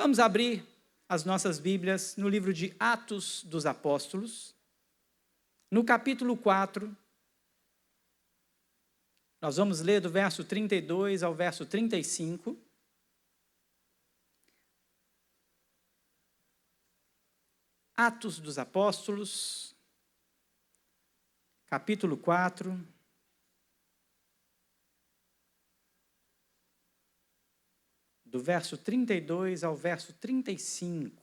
Vamos abrir as nossas Bíblias no livro de Atos dos Apóstolos, no capítulo 4. Nós vamos ler do verso 32 ao verso 35. Atos dos Apóstolos, capítulo 4. Do verso 32 ao verso 35.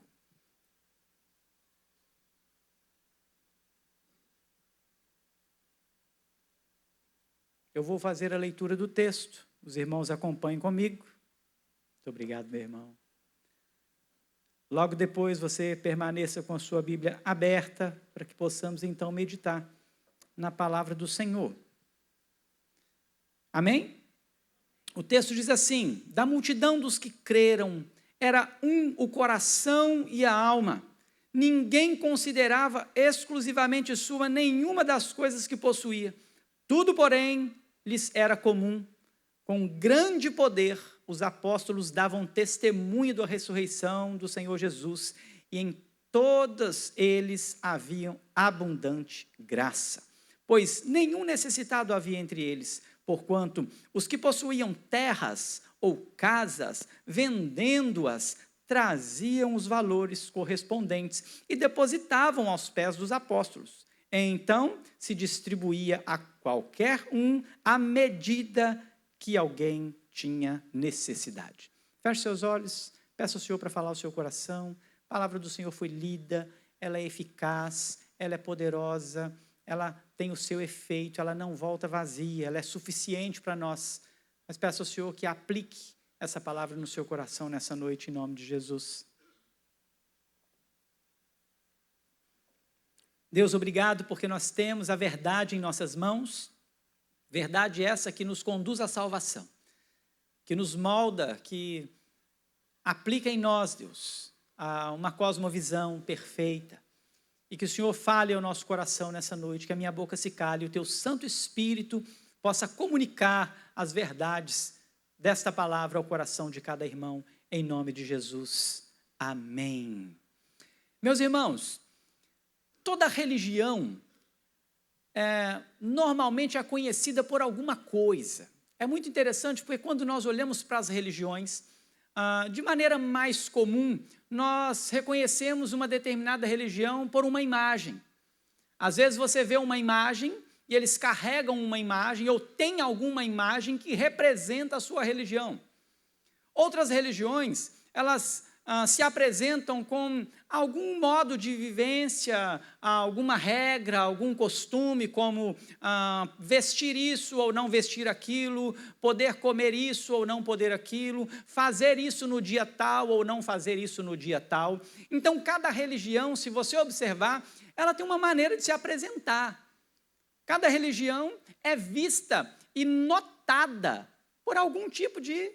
Eu vou fazer a leitura do texto. Os irmãos acompanhem comigo. Muito obrigado, meu irmão. Logo depois você permaneça com a sua Bíblia aberta, para que possamos então meditar na palavra do Senhor. Amém? O texto diz assim: da multidão dos que creram, era um o coração e a alma. Ninguém considerava exclusivamente sua nenhuma das coisas que possuía. Tudo, porém, lhes era comum. Com grande poder, os apóstolos davam testemunho da ressurreição do Senhor Jesus, e em todos eles haviam abundante graça. Pois nenhum necessitado havia entre eles, porquanto os que possuíam terras ou casas, vendendo-as, traziam os valores correspondentes e depositavam aos pés dos apóstolos. Então se distribuía a qualquer um à medida que alguém tinha necessidade. Feche seus olhos, peça ao Senhor para falar ao seu coração. A palavra do Senhor foi lida, ela é eficaz, ela é poderosa, ela tem o seu efeito, ela não volta vazia, ela é suficiente para nós. Mas peço ao Senhor que aplique essa palavra no seu coração nessa noite, em nome de Jesus. Deus, obrigado porque nós temos a verdade em nossas mãos, verdade essa que nos conduz à salvação, que nos molda, que aplica em nós, Deus, uma cosmovisão perfeita. E que o Senhor fale ao nosso coração nessa noite, que a minha boca se cale, e o teu Santo Espírito possa comunicar as verdades desta palavra ao coração de cada irmão, em nome de Jesus. Amém. Meus irmãos, toda religião normalmente é conhecida por alguma coisa. É muito interessante porque quando nós olhamos para as religiões, de maneira mais comum, nós reconhecemos uma determinada religião por uma imagem. Às vezes você vê uma imagem e eles carregam uma imagem ou tem alguma imagem que representa a sua religião. Outras religiões, elas se apresentam com algum modo de vivência, alguma regra, algum costume, como vestir isso ou não vestir aquilo, poder comer isso ou não poder aquilo, fazer isso no dia tal ou não fazer isso no dia tal. Então, cada religião, se você observar, ela tem uma maneira de se apresentar. Cada religião é vista e notada por algum tipo de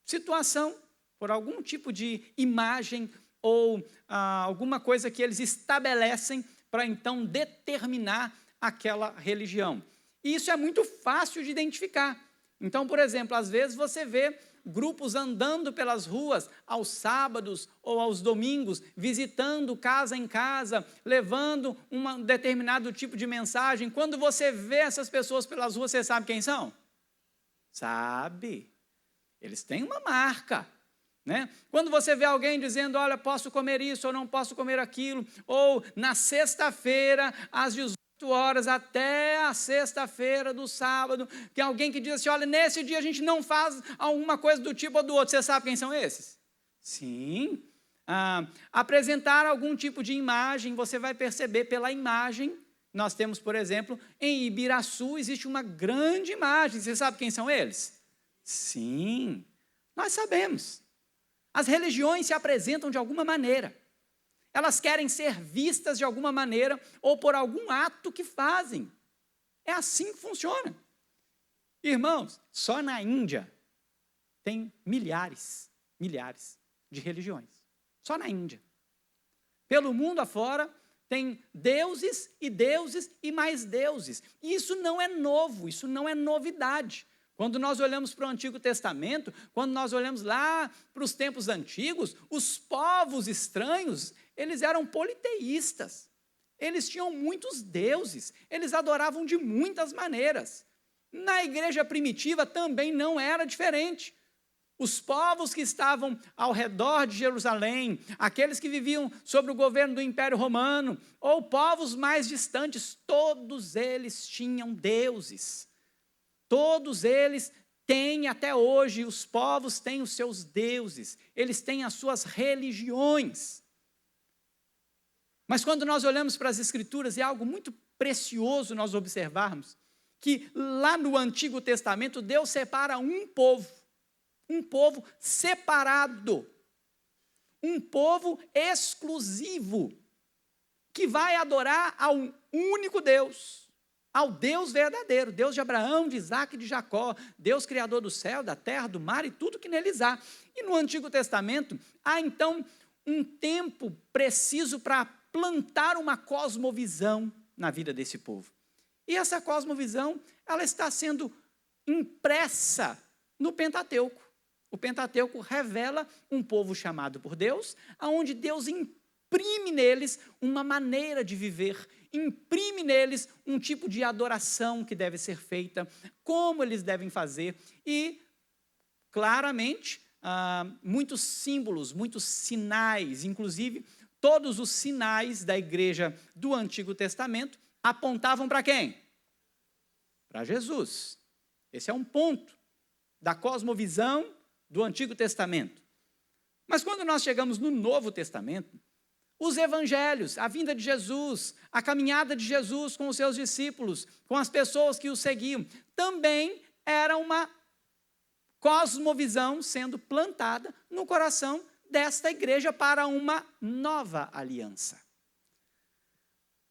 situação, por algum tipo de imagem ou alguma coisa que eles estabelecem para então determinar aquela religião. E isso é muito fácil de identificar. Então, por exemplo, às vezes você vê grupos andando pelas ruas aos sábados ou aos domingos, visitando casa em casa, levando um determinado tipo de mensagem. Quando você vê essas pessoas pelas ruas, você sabe quem são? Sabe. Eles têm uma marca. Né? Quando você vê alguém dizendo, olha, posso comer isso ou não posso comer aquilo, ou na sexta-feira, às 18 horas, até a sexta-feira do sábado, tem alguém que diz assim, olha, nesse dia a gente não faz alguma coisa do tipo ou do outro. Você sabe quem são esses? Sim. Apresentar algum tipo de imagem, você vai perceber pela imagem. Nós temos, por exemplo, em Ibiraçu, existe uma grande imagem. Você sabe quem são eles? Sim, nós sabemos. As religiões se apresentam de alguma maneira. Elas querem ser vistas de alguma maneira ou por algum ato que fazem. É assim que funciona. Irmãos, só na Índia tem milhares de religiões. Só na Índia. Pelo mundo afora tem deuses e mais deuses. E isso não é novo, isso não é novidade. Quando nós olhamos para o Antigo Testamento, quando nós olhamos lá para os tempos antigos, os povos estranhos, eles eram politeístas. Eles tinham muitos deuses, eles adoravam de muitas maneiras. Na igreja primitiva também não era diferente. Os povos que estavam ao redor de Jerusalém, aqueles que viviam sob o governo do Império Romano, ou povos mais distantes, todos eles tinham deuses. Todos eles têm até hoje, os povos têm os seus deuses, eles têm as suas religiões. Mas quando nós olhamos para as Escrituras, é algo muito precioso nós observarmos que lá no Antigo Testamento Deus separa um povo separado, um povo exclusivo, que vai adorar ao único Deus, ao Deus verdadeiro, Deus de Abraão, de Isaac e de Jacó, Deus criador do céu, da terra, do mar e tudo que neles há. E no Antigo Testamento há então um tempo preciso para plantar uma cosmovisão na vida desse povo. E essa cosmovisão, ela está sendo impressa no Pentateuco. O Pentateuco revela um povo chamado por Deus, aonde Deus imprime neles uma maneira de viver, imprime neles um tipo de adoração que deve ser feita, como eles devem fazer, e claramente muitos símbolos, muitos sinais, inclusive todos os sinais da igreja do Antigo Testamento apontavam para quem? Para Jesus. Esse é um ponto da cosmovisão do Antigo Testamento. Mas quando nós chegamos no Novo Testamento, os evangelhos, a vinda de Jesus, a caminhada de Jesus com os seus discípulos, com as pessoas que o seguiam, também era uma cosmovisão sendo plantada no coração desta igreja para uma nova aliança.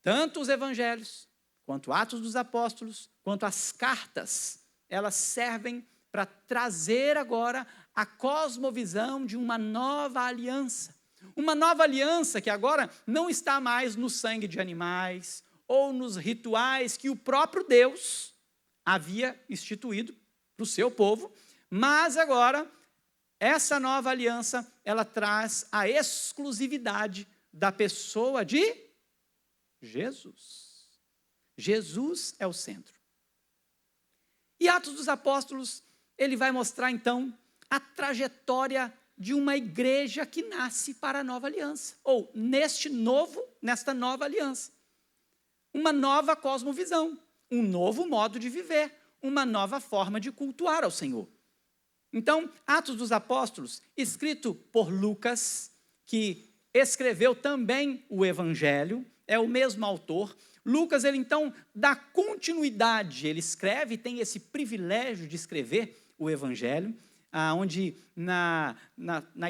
Tanto os evangelhos, quanto Atos dos Apóstolos, quanto as cartas, elas servem para trazer agora a cosmovisão de uma nova aliança. Uma nova aliança que agora não está mais no sangue de animais ou nos rituais que o próprio Deus havia instituído para o seu povo, mas agora essa nova aliança, ela traz a exclusividade da pessoa de Jesus. Jesus é o centro. E Atos dos Apóstolos, ele vai mostrar então a trajetória de uma igreja que nasce para a nova aliança, ou nesta nova aliança. Uma nova cosmovisão, um novo modo de viver, uma nova forma de cultuar ao Senhor. Então, Atos dos Apóstolos, escrito por Lucas, que escreveu também o Evangelho, é o mesmo autor. Lucas, ele então dá continuidade, ele escreve, tem esse privilégio de escrever o Evangelho, onde na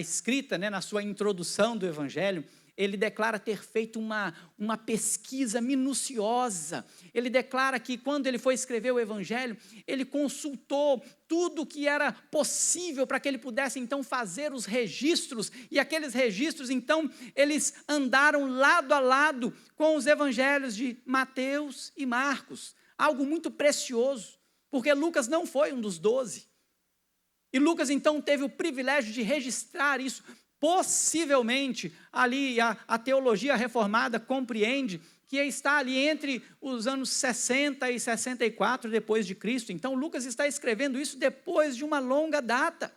escrita, na sua introdução do Evangelho, ele declara ter feito uma pesquisa minuciosa. Ele declara que quando ele foi escrever o Evangelho, ele consultou tudo o que era possível para que ele pudesse então fazer os registros, e aqueles registros então, eles andaram lado a lado com os Evangelhos de Mateus e Marcos, algo muito precioso, porque Lucas não foi um dos 12, e Lucas então teve o privilégio de registrar isso. Possivelmente, ali a teologia reformada compreende que está ali entre os anos 60 e 64 depois de Cristo. Então, Lucas está escrevendo isso depois de uma longa data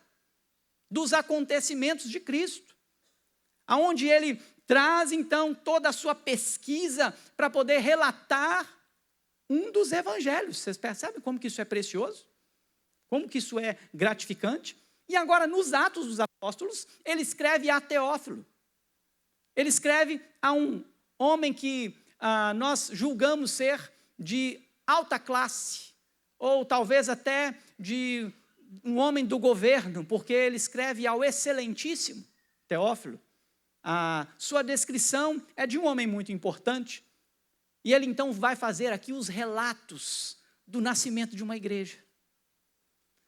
dos acontecimentos de Cristo, aonde ele traz, então, toda a sua pesquisa para poder relatar um dos evangelhos. Vocês percebem como que isso é precioso? Como que isso é gratificante? E agora, nos Atos dos Apóstolos, ele escreve a Teófilo. Ele escreve a um homem que nós julgamos ser de alta classe, ou talvez até de um homem do governo, porque ele escreve ao excelentíssimo Teófilo. A sua descrição é de um homem muito importante, e ele então vai fazer aqui os relatos do nascimento de uma igreja.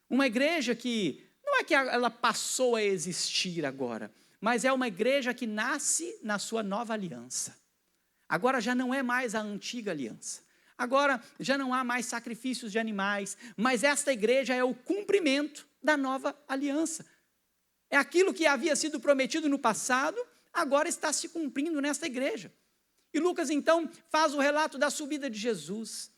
Uma igreja que não é que ela passou a existir agora, mas é uma igreja que nasce na sua nova aliança. Agora já não é mais a antiga aliança. agora já não há mais sacrifícios de animais, mas esta igreja é o cumprimento da nova aliança. É aquilo que havia sido prometido no passado, agora está se cumprindo nesta igreja. E Lucas, então, faz o relato da subida de Jesus.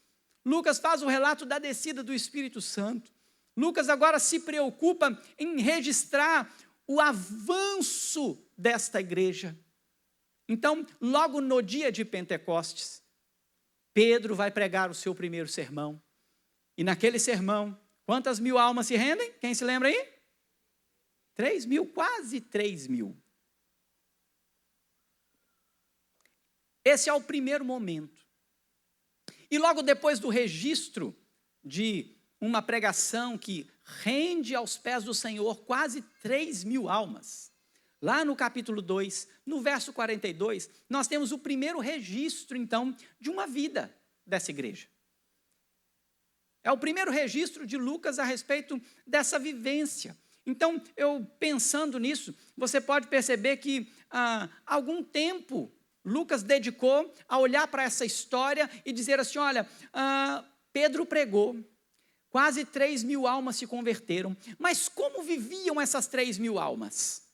Lucas faz o relato da descida do Espírito Santo. Lucas agora se preocupa em registrar o avanço desta igreja. Então, logo no dia de Pentecostes, Pedro vai pregar o seu primeiro sermão. E naquele sermão, quantas mil almas se rendem? Quem se lembra aí? 3.000, quase 3.000. Esse é o primeiro momento. E logo depois do registro de uma pregação que rende aos pés do Senhor quase 3.000 almas, lá no capítulo 2, no verso 42, nós temos o primeiro registro, então, de uma vida dessa igreja. É o primeiro registro de Lucas a respeito dessa vivência. Então, eu pensando nisso, você pode perceber que há algum tempo Lucas dedicou a olhar para essa história e dizer assim, olha, Pedro pregou, quase 3.000 almas se converteram, mas como viviam essas 3.000 almas?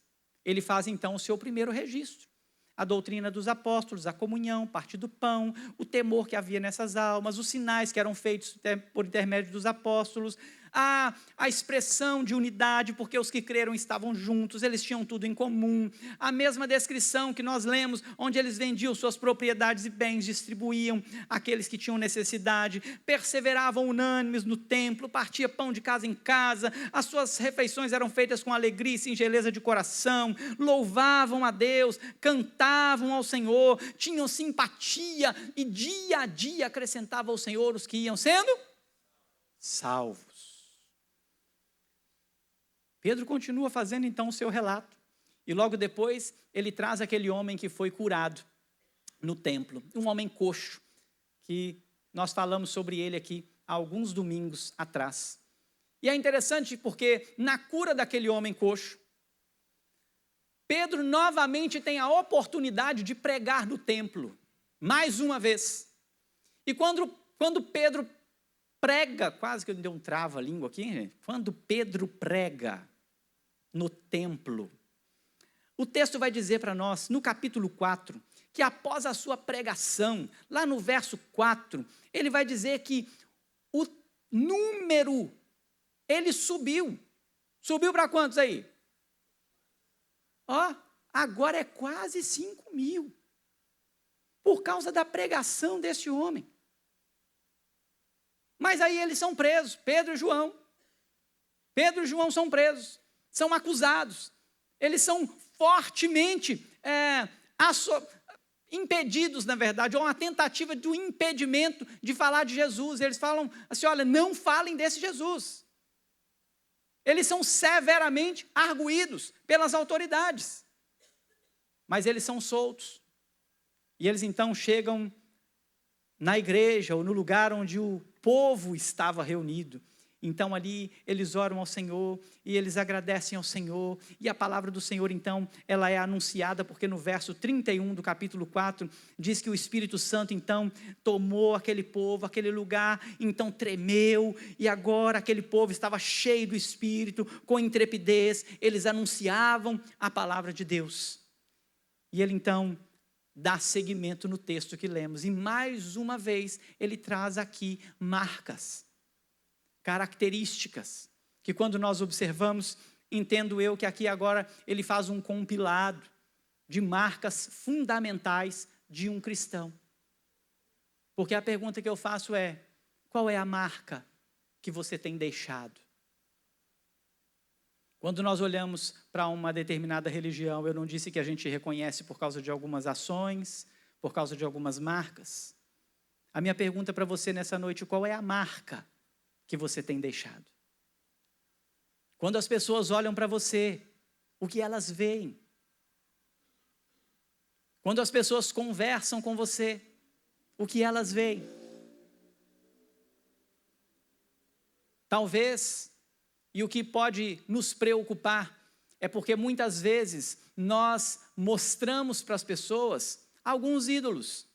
Ele faz então o seu primeiro registro. A doutrina dos apóstolos, a comunhão, parte do pão, o temor que havia nessas almas, os sinais que eram feitos por intermédio dos apóstolos, a expressão de unidade, porque os que creram estavam juntos, eles tinham tudo em comum, a mesma descrição que nós lemos, onde eles vendiam suas propriedades e bens, distribuíam àqueles que tinham necessidade, perseveravam unânimes no templo, partia pão de casa em casa, as suas refeições eram feitas com alegria e singeleza de coração, louvavam a Deus, cantavam ao Senhor, tinham simpatia e dia a dia acrescentava ao Senhor os que iam sendo salvos. Pedro continua fazendo então o seu relato, e logo depois ele traz aquele homem que foi curado no templo, um homem coxo, que nós falamos sobre ele aqui há alguns domingos atrás. E é interessante porque na cura daquele homem coxo, Pedro novamente tem a oportunidade de pregar no templo, mais uma vez. E quando Pedro prega, quase que eu dei um trava-língua aqui, quando Pedro prega no templo, o texto vai dizer para nós, no capítulo 4, que após a sua pregação, lá no verso 4, ele vai dizer que o número, ele subiu para quantos aí? Agora é quase 5.000, por causa da pregação desse homem. Mas aí eles são presos, Pedro e João. Pedro e João são presos, são acusados. Eles são fortemente impedidos, na verdade, ou uma tentativa de um impedimento de falar de Jesus. Eles falam assim, olha, não falem desse Jesus. Eles são severamente arguídos pelas autoridades. Mas eles são soltos. E eles então chegam na igreja, ou no lugar onde o povo estava reunido. Então ali eles oram ao Senhor e eles agradecem ao Senhor, e a palavra do Senhor então ela é anunciada, porque no verso 31 do capítulo 4 diz que o Espírito Santo então tomou aquele povo, aquele lugar então tremeu, e agora aquele povo estava cheio do Espírito, com intrepidez, eles anunciavam a palavra de Deus. E ele então dá seguimento no texto que lemos, e mais uma vez ele traz aqui marcas, características, que quando nós observamos, entendo eu que aqui agora ele faz um compilado de marcas fundamentais de um cristão. Porque a pergunta que eu faço é, qual é a marca que você tem deixado? Quando nós olhamos para uma determinada religião, eu não disse que a gente reconhece por causa de algumas ações, por causa de algumas marcas. A minha pergunta para você nessa noite, qual é a marca que você tem deixado? Quando as pessoas olham para você, o que elas veem? Quando as pessoas conversam com você, o que elas veem? Talvez, e o que pode nos preocupar, é porque muitas vezes nós mostramos para as pessoas alguns ídolos,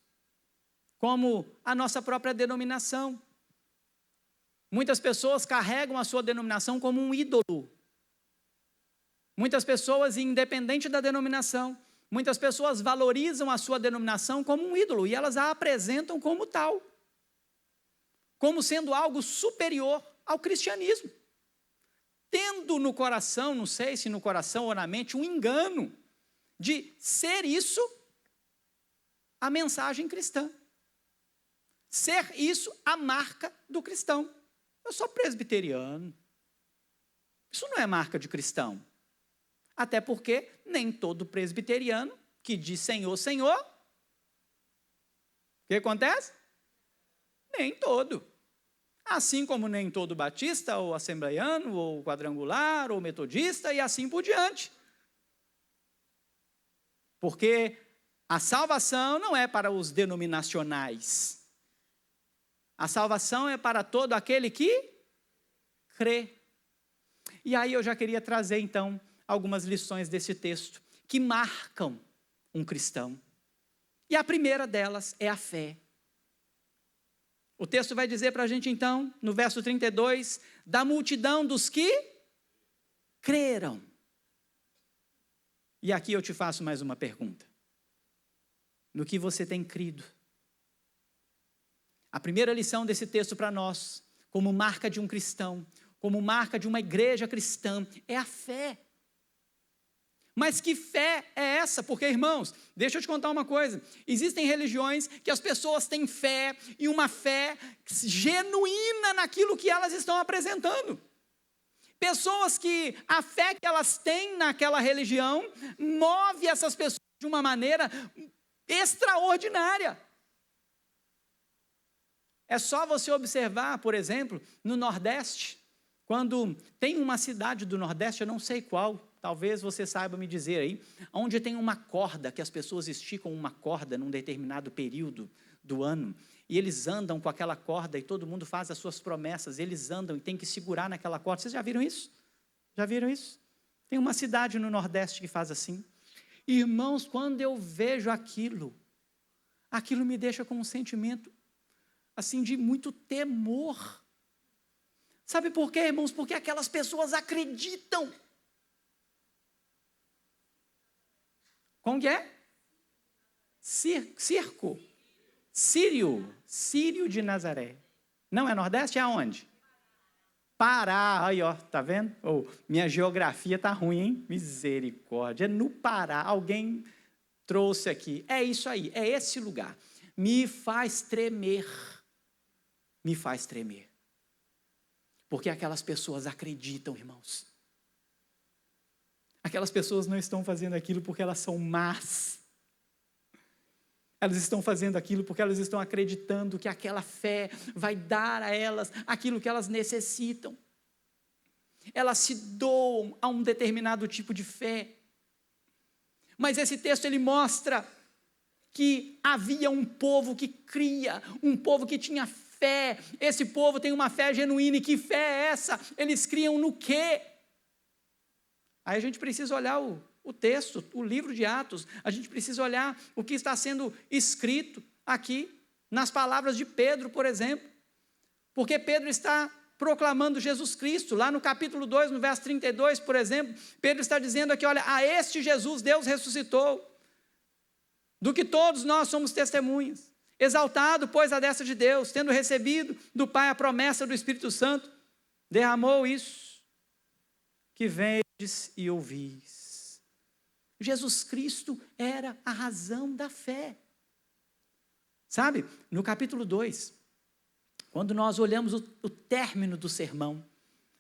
como a nossa própria denominação. Muitas pessoas carregam a sua denominação como um ídolo. Muitas pessoas, independente da denominação, muitas pessoas valorizam a sua denominação como um ídolo e elas a apresentam como tal, como sendo algo superior ao cristianismo, tendo no coração, não sei se no coração ou na mente, um engano de ser isso a mensagem cristã, ser isso a marca do cristão. Eu sou presbiteriano, isso não é marca de cristão. Até porque nem todo presbiteriano que diz Senhor, Senhor, o que acontece? Nem todo. Assim como nem todo batista, ou assembleiano, ou quadrangular, ou metodista, e assim por diante. Porque a salvação não é para os denominacionais. A salvação é para todo aquele que crê. E aí eu já queria trazer então algumas lições desse texto que marcam um cristão. E a primeira delas é a fé. O texto vai dizer para a gente então, no verso 32, da multidão dos que creram. E aqui eu te faço mais uma pergunta. No que você tem crido? A primeira lição desse texto para nós, como marca de um cristão, como marca de uma igreja cristã, é a fé. Mas que fé é essa? Porque, irmãos, deixa eu te contar uma coisa. Existem religiões que as pessoas têm fé, e uma fé genuína naquilo que elas estão apresentando. Pessoas que a fé que elas têm naquela religião move essas pessoas de uma maneira extraordinária. É só você observar, por exemplo, no Nordeste, quando tem uma cidade do Nordeste, eu não sei qual, talvez você saiba me dizer aí, onde tem uma corda, que as pessoas esticam uma corda num determinado período do ano, e eles andam com aquela corda, e todo mundo faz as suas promessas, eles andam e tem que segurar naquela corda. Vocês já viram isso? Já viram isso? Tem uma cidade no Nordeste que faz assim. Irmãos, quando eu vejo aquilo me deixa com um sentimento, assim, de muito temor. Sabe por quê, irmãos? Porque aquelas pessoas acreditam. Como que é? Circo. Sírio de Nazaré. Não é Nordeste? É aonde? Pará. Aí, ó, tá vendo? Oh, minha geografia tá ruim, hein? Misericórdia. É no Pará. Alguém trouxe aqui. É isso aí, é esse lugar. Me faz tremer. Me faz tremer. Porque aquelas pessoas acreditam, irmãos. Aquelas pessoas não estão fazendo aquilo porque elas são más. Elas estão fazendo aquilo porque elas estão acreditando que aquela fé vai dar a elas aquilo que elas necessitam. Elas se doam a um determinado tipo de fé. Mas esse texto ele mostra que havia um povo que cria, um povo que tinha fé. Esse povo tem uma fé genuína. E que fé é essa? Eles criam no quê? Aí a gente precisa olhar o texto, o livro de Atos, a gente precisa olhar o que está sendo escrito aqui, nas palavras de Pedro, por exemplo, porque Pedro está proclamando Jesus Cristo, lá no capítulo 2, no verso 32, por exemplo, Pedro está dizendo aqui, olha, a este Jesus Deus ressuscitou, do que todos nós somos testemunhas, exaltado, pois, à destra de Deus, tendo recebido do Pai a promessa do Espírito Santo, derramou isso, que vedes e ouvis. Jesus Cristo era a razão da fé. Sabe, no capítulo 2, quando nós olhamos o término do sermão,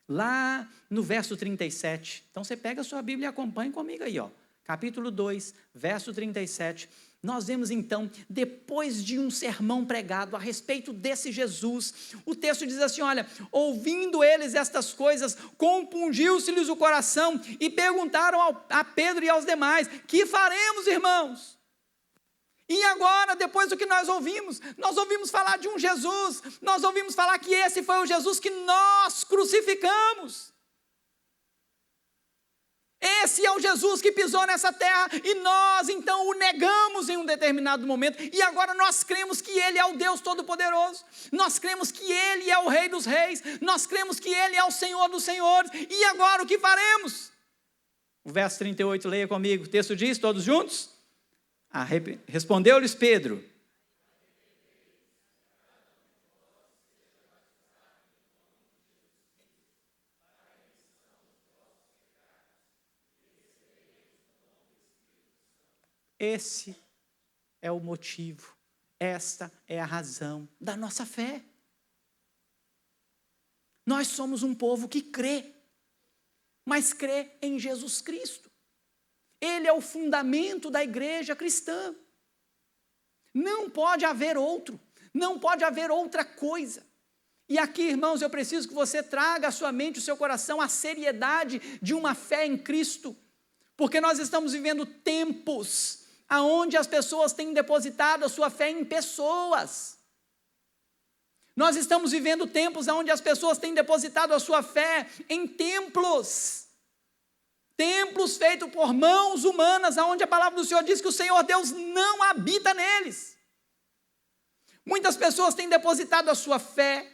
lá no verso 37, então você pega a sua Bíblia e acompanha comigo aí, ó. Capítulo 2, verso 37, nós vemos então, depois de um sermão pregado a respeito desse Jesus, o texto diz assim, olha, ouvindo eles estas coisas, compungiu-se-lhes o coração e perguntaram a Pedro e aos demais, que faremos, irmãos? E agora, depois do que nós ouvimos falar de um Jesus, nós ouvimos falar que esse foi o Jesus que nós crucificamos. Esse é o Jesus que pisou nessa terra e nós então o negamos em um determinado momento e agora nós cremos que Ele é o Deus Todo-Poderoso, nós cremos que Ele é o Rei dos Reis, nós cremos que Ele é o Senhor dos Senhores e agora o que faremos? O verso 38, leia comigo, o texto diz, todos juntos? Respondeu-lhes Pedro: esse é o motivo, esta é a razão da nossa fé. Nós somos um povo que crê, mas crê em Jesus Cristo. Ele é o fundamento da igreja cristã. Não pode haver outro, não pode haver outra coisa. E aqui, irmãos, eu preciso que você traga à sua mente, o seu coração, a seriedade de uma fé em Cristo, porque nós estamos vivendo tempos aonde as pessoas têm depositado a sua fé em pessoas. Nós estamos vivendo tempos onde as pessoas têm depositado a sua fé em templos. Templos feitos por mãos humanas, onde a palavra do Senhor diz que o Senhor Deus não habita neles. Muitas pessoas têm depositado a sua fé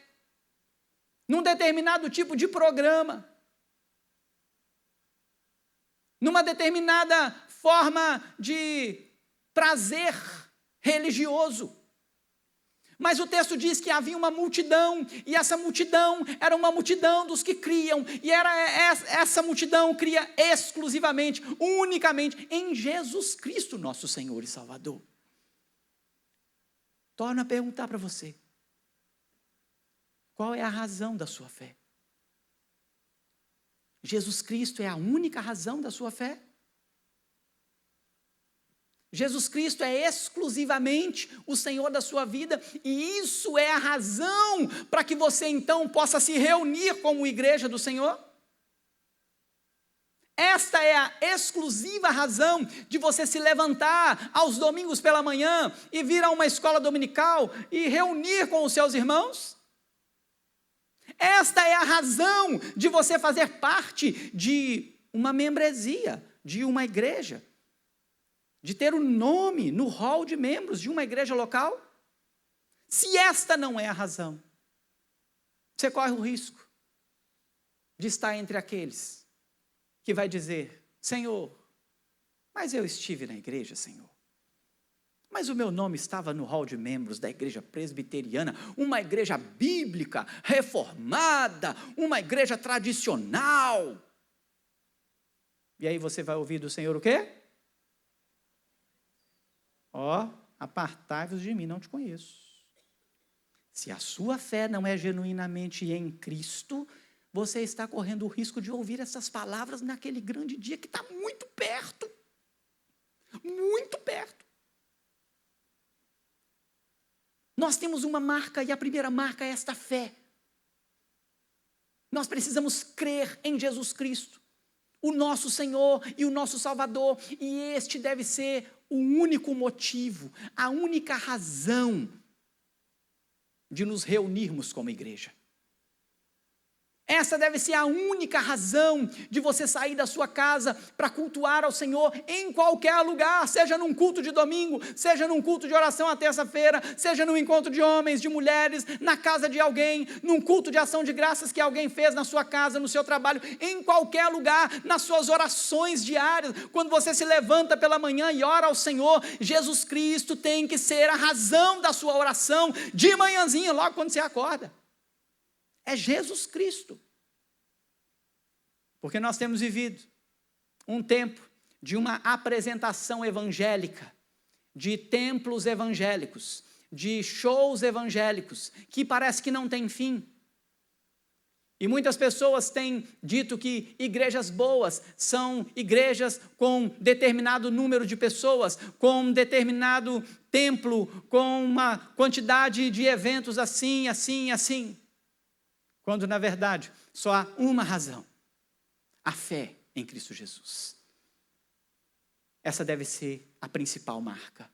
num determinado tipo de programa, numa determinada forma de prazer religioso. Mas o texto diz que havia uma multidão, e essa multidão era uma multidão dos que criam, e essa multidão cria exclusivamente, unicamente, em Jesus Cristo, nosso Senhor e Salvador. Torno a perguntar para você, qual é a razão da sua fé? Jesus Cristo é a única razão da sua fé? Jesus Cristo é exclusivamente o Senhor da sua vida, e isso é a razão para que você então possa se reunir como igreja do Senhor? Esta é a exclusiva razão de você se levantar aos domingos pela manhã e vir a uma escola dominical e reunir com os seus irmãos? Esta é a razão de você fazer parte de uma membresia, de uma igreja, de ter um nome no hall de membros de uma igreja local? Se esta não é a razão, você corre o risco de estar entre aqueles que vai dizer: Senhor, mas eu estive na igreja, Senhor. Mas o meu nome estava no hall de membros da igreja presbiteriana, uma igreja bíblica, reformada, uma igreja tradicional. E aí você vai ouvir do Senhor o quê? Apartai-vos de mim, não te conheço. Se a sua fé não é genuinamente em Cristo, você está correndo o risco de ouvir essas palavras naquele grande dia que está muito perto. Muito perto. Nós temos uma marca, e a primeira marca é esta fé. Nós precisamos crer em Jesus Cristo, o nosso Senhor e o nosso Salvador, e este deve ser o único motivo, a única razão de nos reunirmos como igreja. Essa deve ser a única razão de você sair da sua casa para cultuar ao Senhor em qualquer lugar, seja num culto de domingo, seja num culto de oração à terça-feira, seja num encontro de homens, de mulheres, na casa de alguém, num culto de ação de graças que alguém fez na sua casa, no seu trabalho, em qualquer lugar, nas suas orações diárias, quando você se levanta pela manhã e ora ao Senhor, Jesus Cristo tem que ser a razão da sua oração de manhãzinha, logo quando você acorda. É Jesus Cristo. Porque nós temos vivido um tempo de uma apresentação evangélica, de templos evangélicos, de shows evangélicos, que parece que não tem fim. E muitas pessoas têm dito que igrejas boas são igrejas com determinado número de pessoas, com um determinado templo, com uma quantidade de eventos assim, assim, assim. Quando, na verdade, só há uma razão: a fé em Cristo Jesus. Essa deve ser a principal marca.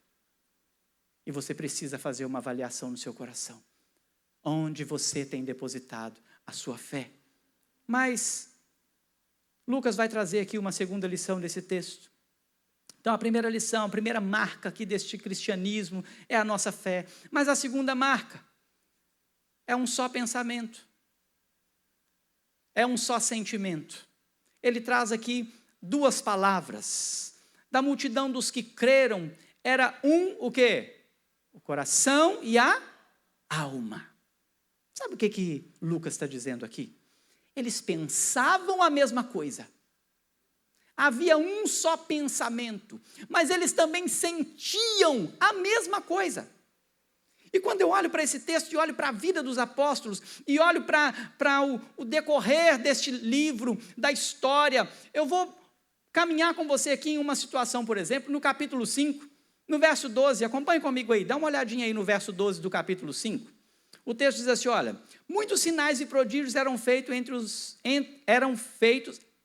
E você precisa fazer uma avaliação no seu coração. Onde você tem depositado a sua fé? Mas Lucas vai trazer aqui uma segunda lição desse texto. Então, a primeira lição, a primeira marca aqui deste cristianismo é a nossa fé. Mas a segunda marca é um só pensamento, é um só sentimento. Ele traz aqui duas palavras. Da multidão dos que creram, era o quê? O coração e a alma. Sabe o que Lucas está dizendo aqui? Eles pensavam a mesma coisa. Havia um só pensamento, mas eles também sentiam a mesma coisa. E quando eu olho para esse texto e olho para a vida dos apóstolos, e olho para o decorrer deste livro, da história, eu vou caminhar com você aqui em uma situação, por exemplo, no capítulo 5, no verso 12, acompanhe comigo aí, dá uma olhadinha aí no verso 12 do capítulo 5. O texto diz assim, olha, muitos sinais e prodígios eram feitos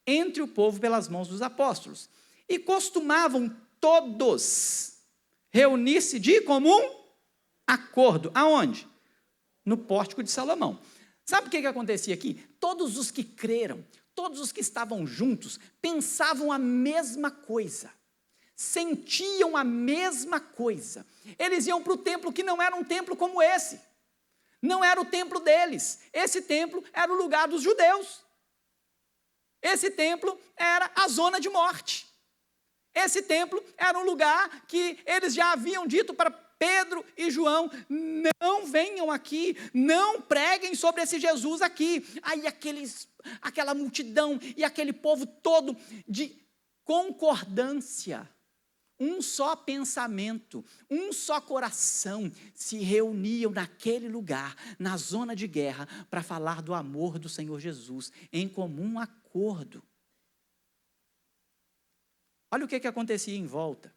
entre o povo pelas mãos dos apóstolos, e costumavam todos reunir-se de comum acordo. Aonde? No pórtico de Salomão. Sabe o que acontecia aqui? Todos os que creram, todos os que estavam juntos, pensavam a mesma coisa, sentiam a mesma coisa. Eles iam para o templo que não era um templo como esse, não era o templo deles, esse templo era o lugar dos judeus. Esse templo era a zona de morte. Esse templo era um lugar que eles já haviam dito para Pedro e João, não venham aqui, não preguem sobre esse Jesus aqui. Aí aquela multidão e aquele povo todo de concordância, um só pensamento, um só coração, se reuniam naquele lugar, na zona de guerra, para falar do amor do Senhor Jesus, em comum acordo. Olha o que acontecia em volta.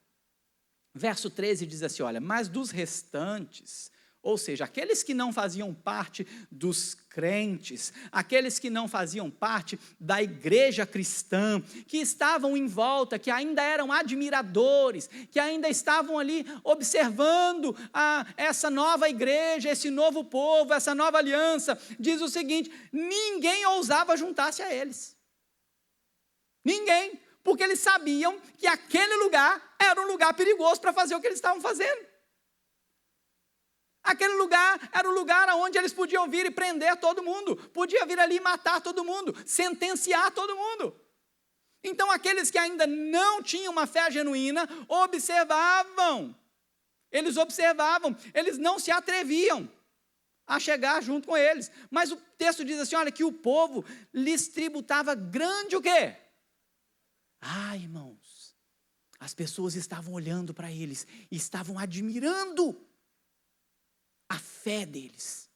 Verso 13 diz assim, olha, mas dos restantes, ou seja, aqueles que não faziam parte dos crentes, aqueles que não faziam parte da igreja cristã, que estavam em volta, que ainda eram admiradores, que ainda estavam ali observando essa nova igreja, esse novo povo, essa nova aliança, diz o seguinte, ninguém ousava juntar-se a eles. Ninguém, porque eles sabiam que aquele lugar era um lugar perigoso para fazer o que eles estavam fazendo. Aquele lugar era o lugar onde eles podiam vir e prender todo mundo, podia vir ali e matar todo mundo, sentenciar todo mundo. Então aqueles que ainda não tinham uma fé genuína, eles observavam, eles não se atreviam a chegar junto com eles. Mas o texto diz assim, olha, que o povo lhes tributava grande o quê? Irmãos, as pessoas estavam olhando para eles, e estavam admirando a fé deles,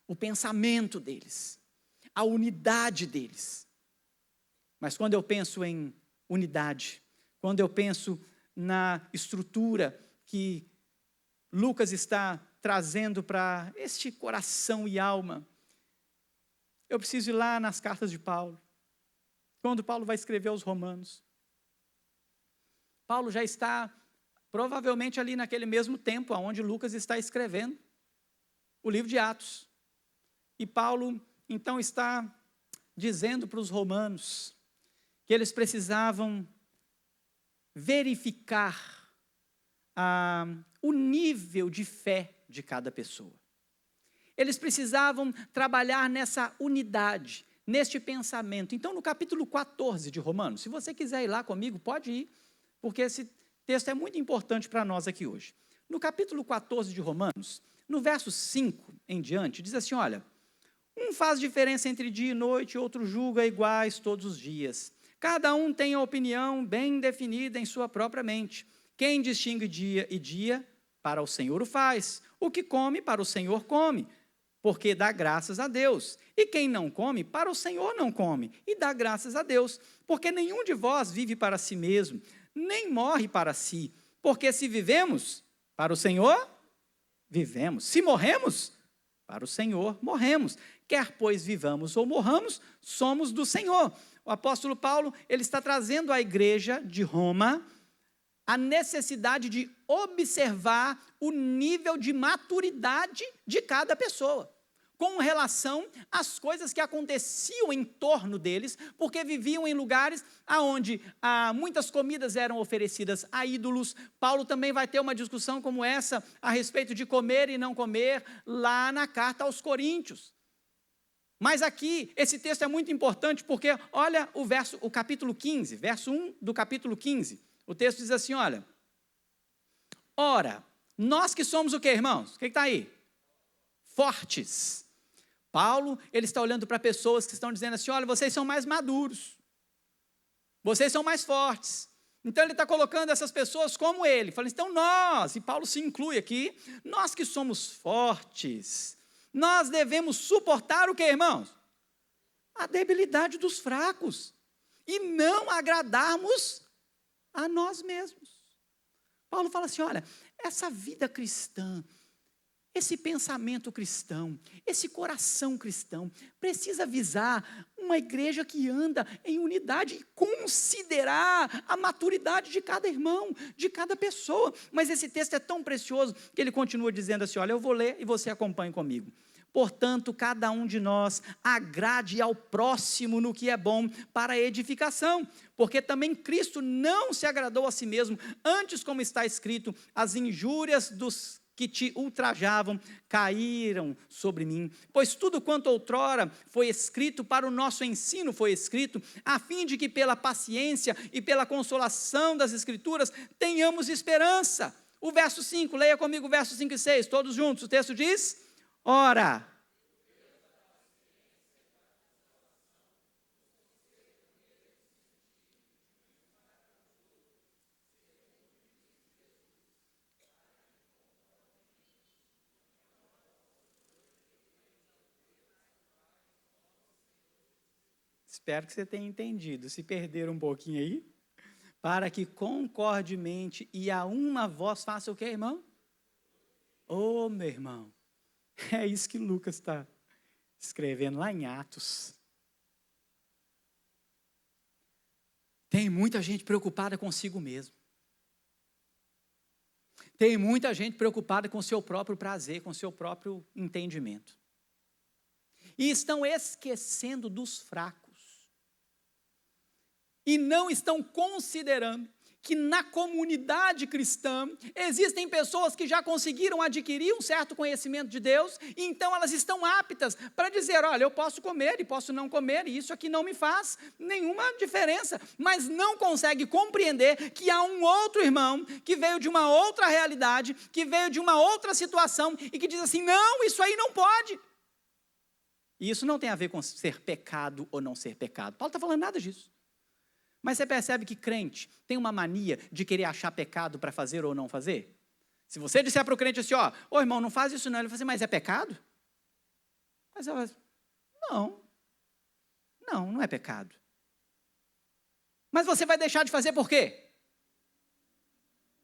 o pensamento deles, a unidade deles. Mas quando eu penso em unidade, quando eu penso na estrutura que Lucas está trazendo para este coração e alma, eu preciso ir lá nas cartas de Paulo. Quando Paulo vai escrever aos Romanos, Paulo já está provavelmente ali naquele mesmo tempo onde Lucas está escrevendo o livro de Atos. E Paulo, então, está dizendo para os romanos que eles precisavam verificar o nível de fé de cada pessoa. Eles precisavam trabalhar nessa unidade, neste pensamento. Então, no capítulo 14 de Romanos, se você quiser ir lá comigo, pode ir, porque esse texto é muito importante para nós aqui hoje. No capítulo 14 de Romanos, no verso 5 em diante, diz assim, olha, um faz diferença entre dia e noite, outro julga iguais todos os dias. Cada um tem a opinião bem definida em sua própria mente. Quem distingue dia e dia, para o Senhor o faz. O que come, para o Senhor come, porque dá graças a Deus. E quem não come, para o Senhor não come, e dá graças a Deus. Porque nenhum de vós vive para si mesmo, nem morre para si, porque se vivemos, para o Senhor, vivemos. Se morremos, para o Senhor, morremos. Quer, pois, vivamos ou morramos, somos do Senhor. O apóstolo Paulo, ele está trazendo à igreja de Roma a necessidade de observar o nível de maturidade de cada pessoa. com relação às coisas que aconteciam em torno deles, porque viviam em lugares onde muitas comidas eram oferecidas a ídolos. Paulo também vai ter uma discussão como essa a respeito de comer e não comer lá na carta aos Coríntios. Mas aqui, esse texto é muito importante porque, olha o capítulo 15, verso 1 do capítulo 15. O texto diz assim, olha. Ora, nós que somos o quê, irmãos? O que está aí? Fortes. Paulo, ele está olhando para pessoas que estão dizendo assim, olha, vocês são mais maduros. Vocês são mais fortes. Então, ele está colocando essas pessoas como ele. Falando, então nós, e Paulo se inclui aqui, nós que somos fortes, nós devemos suportar o quê, irmãos? A debilidade dos fracos. E não agradarmos a nós mesmos. Paulo fala assim, olha, essa vida cristã, esse pensamento cristão, esse coração cristão, precisa visar uma igreja que anda em unidade e considerar a maturidade de cada irmão, de cada pessoa. Mas esse texto é tão precioso que ele continua dizendo assim, olha, eu vou ler e você acompanha comigo. Portanto, cada um de nós agrade ao próximo no que é bom para a edificação, porque também Cristo não se agradou a si mesmo, antes, como está escrito, as injúrias dos que te ultrajavam caíram sobre mim. Pois tudo quanto outrora foi escrito para o nosso ensino foi escrito, a fim de que pela paciência e pela consolação das Escrituras tenhamos esperança. O verso 5, leia comigo o verso 5 e 6, todos juntos, o texto diz... Ora, espero que você tenha entendido. Se perder um pouquinho aí, para que concordemente e a uma voz faça o quê, irmão? Ô, meu irmão. É isso que Lucas está escrevendo lá em Atos. Tem muita gente preocupada consigo mesmo. Tem muita gente preocupada com o seu próprio prazer, com o seu próprio entendimento. E estão esquecendo dos fracos. E não estão considerando que na comunidade cristã existem pessoas que já conseguiram adquirir um certo conhecimento de Deus, e então elas estão aptas para dizer, olha, eu posso comer e posso não comer, e isso aqui não me faz nenhuma diferença, mas não consegue compreender que há um outro irmão que veio de uma outra realidade, que veio de uma outra situação, e que diz assim, não, isso aí não pode. E isso não tem a ver com ser pecado ou não ser pecado. Paulo está falando nada disso. Mas você percebe que crente tem uma mania de querer achar pecado para fazer ou não fazer? Se você disser para o crente assim, ô irmão, não faz isso não, ele vai dizer, mas é pecado? Mas ela vai dizer, não é pecado. Mas você vai deixar de fazer por quê?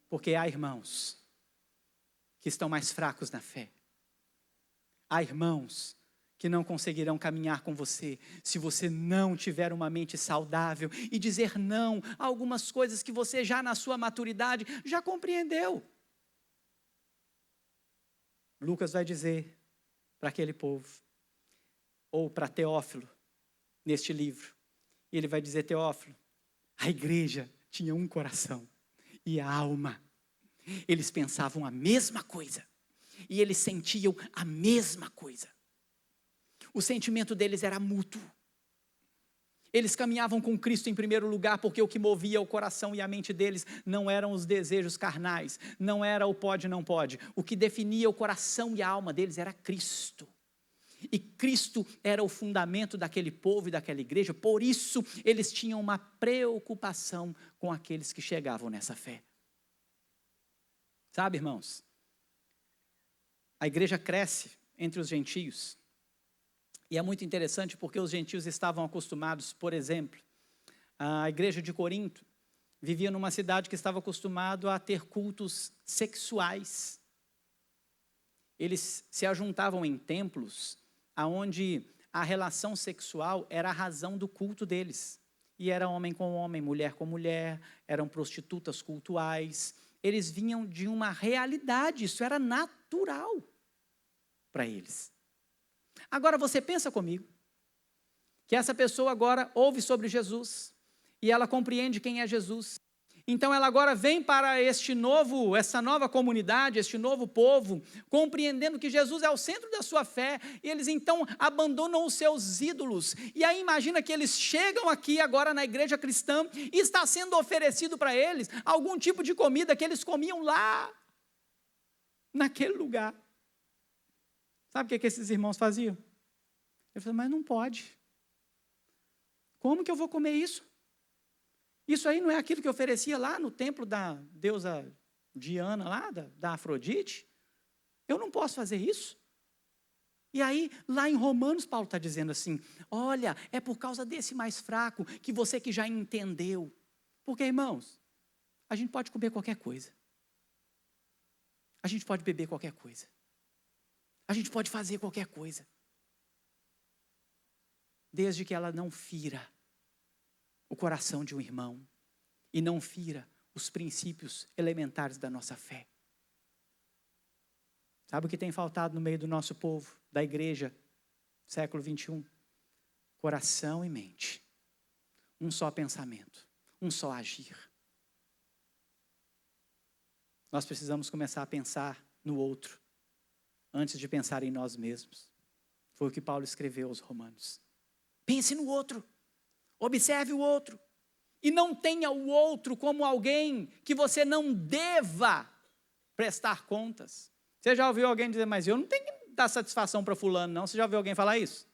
Porque há irmãos que estão mais fracos na fé. Há irmãos que não conseguirão caminhar com você, se você não tiver uma mente saudável e dizer não a algumas coisas que você já na sua maturidade já compreendeu. Lucas vai dizer para aquele povo, ou para Teófilo, neste livro, e ele vai dizer, Teófilo, a igreja tinha um coração e a alma, eles pensavam a mesma coisa, e eles sentiam a mesma coisa. O sentimento deles era mútuo. Eles caminhavam com Cristo em primeiro lugar, porque o que movia o coração e a mente deles não eram os desejos carnais, não era o pode, não pode. O que definia o coração e a alma deles era Cristo. E Cristo era o fundamento daquele povo e daquela igreja, por isso eles tinham uma preocupação com aqueles que chegavam nessa fé. Sabe, irmãos, a igreja cresce entre os gentios. E é muito interessante porque os gentios estavam acostumados, por exemplo, a igreja de Corinto vivia numa cidade que estava acostumado a ter cultos sexuais. Eles se ajuntavam em templos onde a relação sexual era a razão do culto deles. E era homem com homem, mulher com mulher, eram prostitutas cultuais. Eles vinham de uma realidade, isso era natural para eles. Agora você pensa comigo, que essa pessoa agora ouve sobre Jesus, e ela compreende quem é Jesus. Então ela agora vem para essa nova comunidade, este novo povo, compreendendo que Jesus é o centro da sua fé, e eles então abandonam os seus ídolos. E aí imagina que eles chegam aqui agora na igreja cristã, e está sendo oferecido para eles algum tipo de comida que eles comiam lá, naquele lugar. Sabe o que esses irmãos faziam? Ele falou, mas não pode. Como que eu vou comer isso? Isso aí não é aquilo que oferecia lá no templo da deusa Diana, lá, da Afrodite? Eu não posso fazer isso. E aí, lá em Romanos, Paulo está dizendo assim, olha, é por causa desse mais fraco que você que já entendeu. Porque, irmãos, a gente pode comer qualquer coisa. A gente pode beber qualquer coisa. A gente pode fazer qualquer coisa. Desde que ela não fira o coração de um irmão e não fira os princípios elementares da nossa fé. Sabe o que tem faltado no meio do nosso povo, da igreja, século 21? Coração e mente. Um só pensamento, um só agir. Nós precisamos começar a pensar no outro, antes de pensar em nós mesmos. Foi o que Paulo escreveu aos Romanos. Pense no outro. Observe o outro, e não tenha o outro como alguém que você não deva prestar contas. Você já ouviu alguém dizer, mas eu não tenho que dar satisfação para fulano, não? Você já ouviu alguém falar isso?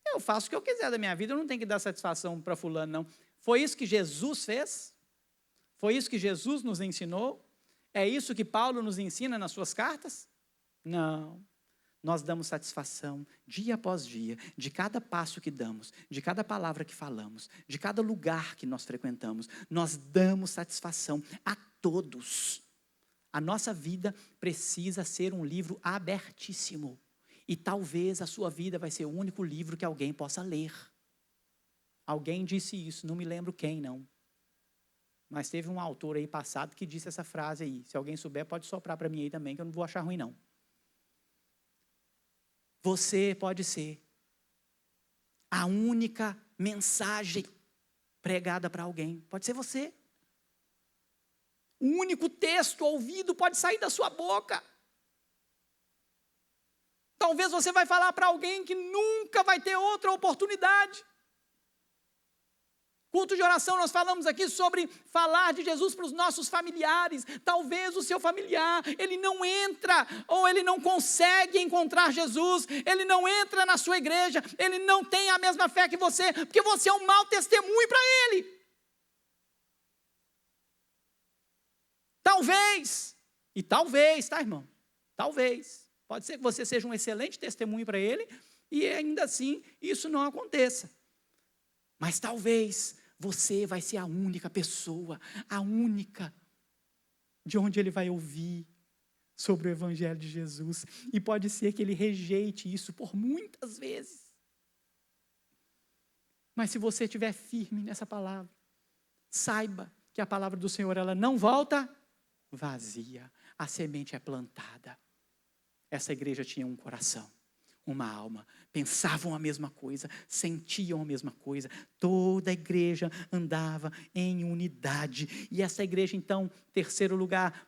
Eu faço o que eu quiser da minha vida, eu não tenho que dar satisfação para fulano, não. Foi isso que Jesus fez? Foi isso que Jesus nos ensinou? É isso que Paulo nos ensina nas suas cartas? Não. Nós damos satisfação dia após dia, de cada passo que damos, de cada palavra que falamos, de cada lugar que nós frequentamos. Nós damos satisfação a todos. A nossa vida precisa ser um livro abertíssimo. E talvez a sua vida vai ser o único livro que alguém possa ler. Alguém disse isso, não me lembro quem não. Mas teve um autor aí passado que disse essa frase aí. Se alguém souber, pode soprar para mim aí também, que eu não vou achar ruim não. Você pode ser a única mensagem pregada para alguém. Pode ser você. O único texto ouvido pode sair da sua boca. Talvez você vai falar para alguém que nunca vai ter outra oportunidade. Culto de oração, nós falamos aqui sobre falar de Jesus para os nossos familiares. Talvez o seu familiar, ele não entra, ou ele não consegue encontrar Jesus, ele não entra na sua igreja, ele não tem a mesma fé que você, porque você é um mau testemunho para ele. Talvez, e talvez, tá, irmão? Talvez, pode ser que você seja um excelente testemunho para ele, e ainda assim, isso não aconteça. Mas talvez você vai ser a única pessoa, a única, de onde ele vai ouvir sobre o Evangelho de Jesus. E pode ser que ele rejeite isso por muitas vezes. Mas se você estiver firme nessa palavra, saiba que a palavra do Senhor, ela não volta vazia. A semente é plantada. Essa igreja tinha um coração, uma alma, pensavam a mesma coisa, sentiam a mesma coisa, toda a igreja andava em unidade, e essa igreja então,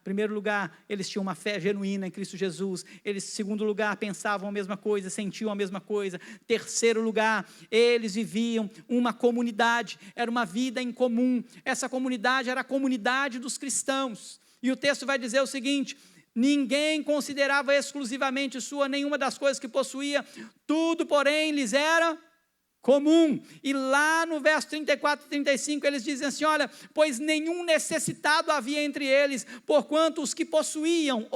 primeiro lugar, eles tinham uma fé genuína em Cristo Jesus, eles, segundo lugar, pensavam a mesma coisa, sentiam a mesma coisa, terceiro lugar, eles viviam uma comunidade, era uma vida em comum, essa comunidade era a comunidade dos cristãos, e o texto vai dizer o seguinte: ninguém considerava exclusivamente sua nenhuma das coisas que possuía, tudo, porém, lhes era comum. E lá no verso 34 e 35, eles dizem assim, olha, pois nenhum necessitado havia entre eles, porquanto os que possuíam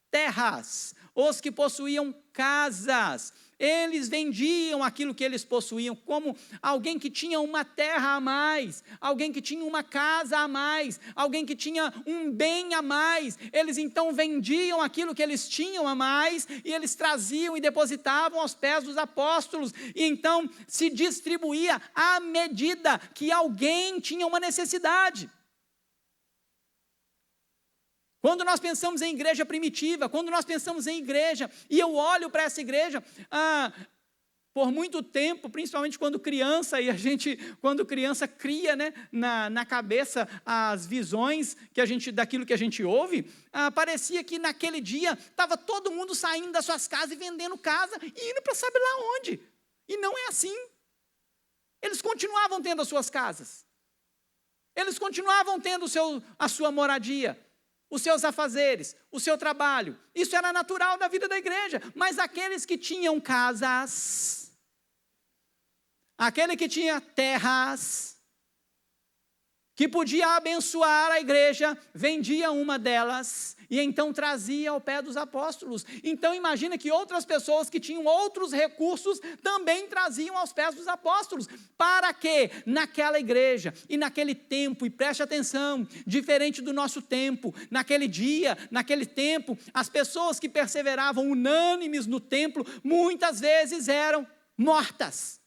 terras, os que possuíam casas, eles vendiam aquilo que eles possuíam, como alguém que tinha uma terra a mais, alguém que tinha uma casa a mais, alguém que tinha um bem a mais, eles então vendiam aquilo que eles tinham a mais, e eles traziam e depositavam aos pés dos apóstolos, e então se distribuía à medida que alguém tinha uma necessidade. Quando nós pensamos em igreja primitiva, quando nós pensamos em igreja, e eu olho para essa igreja, por muito tempo, principalmente quando criança, e a gente, quando criança, cria, né, na cabeça as visões daquilo que a gente ouve, parecia que naquele dia estava todo mundo saindo das suas casas e vendendo casa e indo para sabe lá onde. E não é assim. Eles continuavam tendo as suas casas. Eles continuavam tendo a sua moradia, os seus afazeres, o seu trabalho. Isso era natural da vida da igreja. Mas aqueles que tinham casas, aquele que tinha terras, que podia abençoar a igreja, vendia uma delas e então trazia ao pé dos apóstolos. Então imagina que outras pessoas que tinham outros recursos também traziam aos pés dos apóstolos, para que naquela igreja e naquele tempo, e preste atenção, diferente do nosso tempo, naquele dia, naquele tempo, as pessoas que perseveravam unânimes no templo, muitas vezes eram mortas.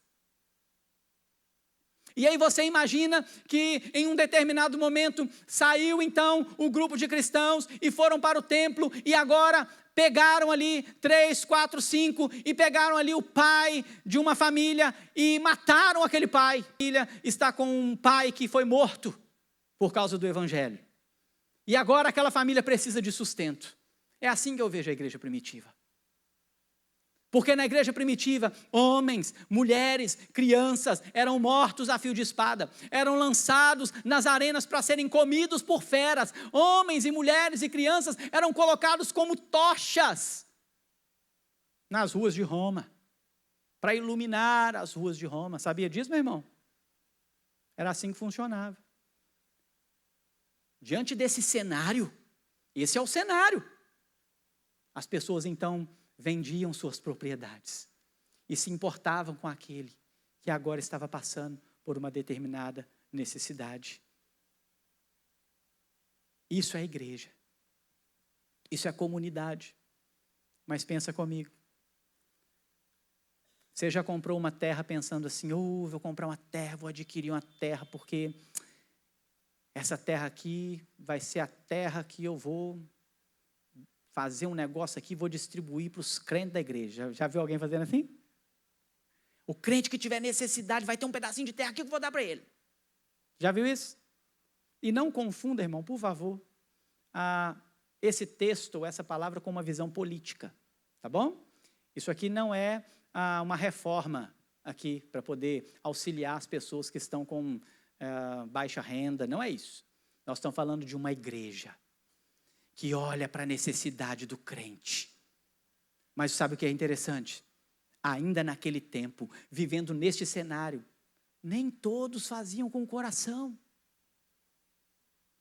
E aí você imagina que em um determinado momento saiu então o grupo de cristãos e foram para o templo e agora pegaram ali 3, 4, 5 e pegaram ali o pai de uma família e mataram aquele pai. A família está com um pai que foi morto por causa do evangelho. E agora aquela família precisa de sustento. É assim que eu vejo a igreja primitiva. Porque na igreja primitiva, homens, mulheres, crianças eram mortos a fio de espada, eram lançados nas arenas para serem comidos por feras. Homens e mulheres e crianças eram colocados como tochas nas ruas de Roma, para iluminar as ruas de Roma. Sabia disso, meu irmão? Era assim que funcionava. Diante desse cenário, esse é o cenário, as pessoas então vendiam suas propriedades e se importavam com aquele que agora estava passando por uma determinada necessidade. Isso é igreja. Isso é comunidade. Mas pensa comigo. Você já comprou uma terra pensando assim, vou comprar uma terra, vou adquirir uma terra, porque essa terra aqui vai ser a terra que eu vou fazer um negócio aqui, vou distribuir para os crentes da igreja. Já viu alguém fazendo assim? O crente que tiver necessidade vai ter um pedacinho de terra aqui que eu vou dar para ele. Já viu isso? E não confunda, irmão, por favor, esse texto ou essa palavra com uma visão política, tá bom? Isso aqui não é uma reforma aqui para poder auxiliar as pessoas que estão com baixa renda, não é isso. Nós estamos falando de uma igreja que olha para a necessidade do crente. Mas sabe o que é interessante? Ainda naquele tempo, vivendo neste cenário, nem todos faziam com o coração.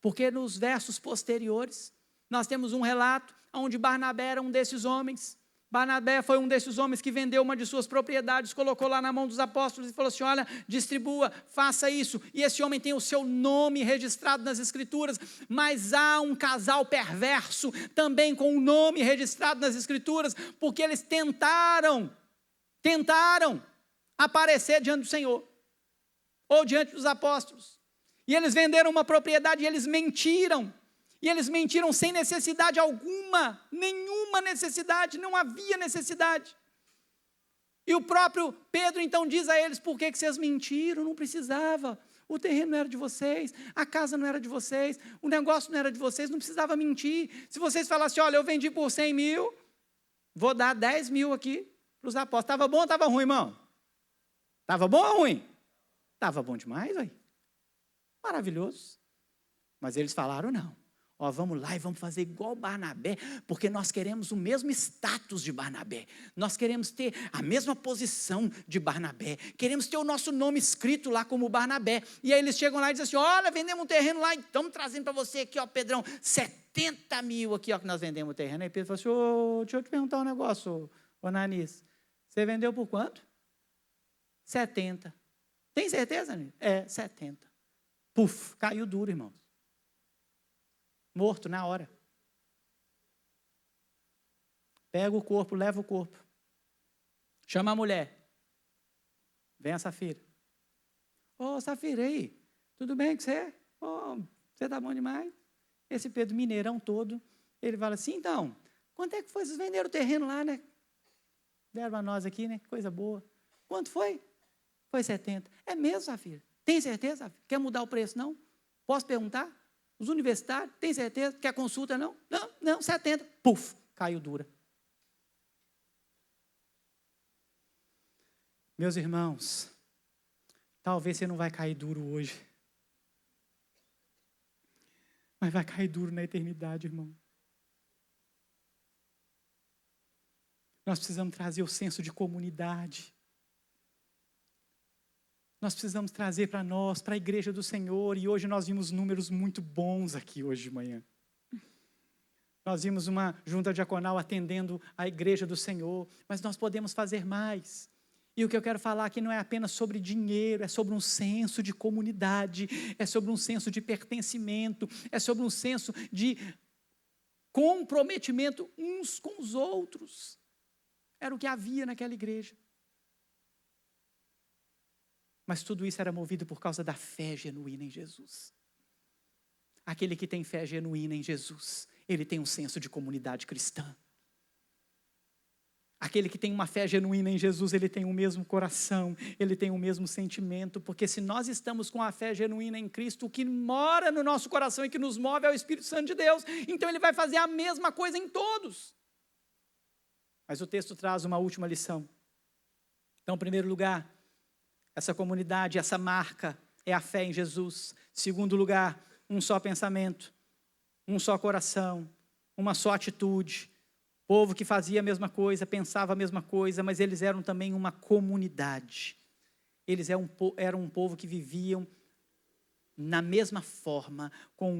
Porque nos versos posteriores, nós temos um relato onde Barnabé era um desses homens. Barnabé foi um desses homens que vendeu uma de suas propriedades, colocou lá na mão dos apóstolos e falou assim, olha, distribua, faça isso. E esse homem tem o seu nome registrado nas escrituras, mas há um casal perverso também com o nome registrado nas escrituras, porque eles tentaram aparecer diante do Senhor, ou diante dos apóstolos. E eles venderam uma propriedade e eles mentiram. E eles mentiram sem necessidade alguma, nenhuma necessidade, não havia necessidade. E o próprio Pedro então diz a eles, por que vocês mentiram? Não precisava, o terreno não era de vocês, a casa não era de vocês, o negócio não era de vocês, não precisava mentir. Se vocês falassem, olha, eu vendi por 100 mil, vou dar 10 mil aqui para os apóstolos. Estava bom ou estava ruim, irmão? Estava bom ou ruim? Estava bom demais, aí. Maravilhoso. Mas eles falaram não. Vamos lá e vamos fazer igual Barnabé, porque nós queremos o mesmo status de Barnabé, nós queremos ter a mesma posição de Barnabé, queremos ter o nosso nome escrito lá como Barnabé. E aí eles chegam lá e dizem assim, olha, vendemos um terreno lá, estamos trazendo para você aqui, Pedrão, 70 mil aqui, que nós vendemos o terreno. Aí Pedro falou assim, deixa eu te perguntar um negócio, Ananias, você vendeu por quanto? 70. Tem certeza, Ananias? 70. Puf, caiu duro, irmãos. Morto na hora. Pega o corpo, leva o corpo. Chama a mulher. Vem a Safira. Safira, aí, tudo bem com você? Você tá bom demais? esse Pedro mineirão todo, ele fala assim, então, quanto é que foi? Vocês venderam o terreno lá, né? Deram a nós aqui, né? Que coisa boa. Quanto foi? Foi 70. É mesmo, Safira? Tem certeza, Safira? Quer mudar o preço, não? Posso perguntar? Os universitários, tem certeza? Quer consulta, não? Não, 70. Puf, caiu dura. Meus irmãos, talvez você não vai cair duro hoje, mas vai cair duro na eternidade, irmão. Nós precisamos trazer o senso de comunidade. Nós precisamos trazer para nós, para a igreja do Senhor, e hoje nós vimos números muito bons aqui hoje de manhã. Nós vimos uma junta diaconal atendendo a igreja do Senhor, mas nós podemos fazer mais. E o que eu quero falar aqui não é apenas sobre dinheiro, é sobre um senso de comunidade, é sobre um senso de pertencimento, é sobre um senso de comprometimento uns com os outros. Era o que havia naquela igreja. Mas tudo isso era movido por causa da fé genuína em Jesus. Aquele que tem fé genuína em Jesus, ele tem um senso de comunidade cristã. Aquele que tem uma fé genuína em Jesus, ele tem o mesmo coração, ele tem o mesmo sentimento, porque se nós estamos com a fé genuína em Cristo, o que mora no nosso coração e que nos move é o Espírito Santo de Deus, então ele vai fazer a mesma coisa em todos. Mas o texto traz uma última lição. Então, em primeiro lugar, essa comunidade, essa marca é a fé em Jesus. Segundo lugar, um só pensamento, um só coração, uma só atitude. Povo que fazia a mesma coisa, pensava a mesma coisa, mas eles eram também uma comunidade. Eles eram um povo que viviam na mesma forma, com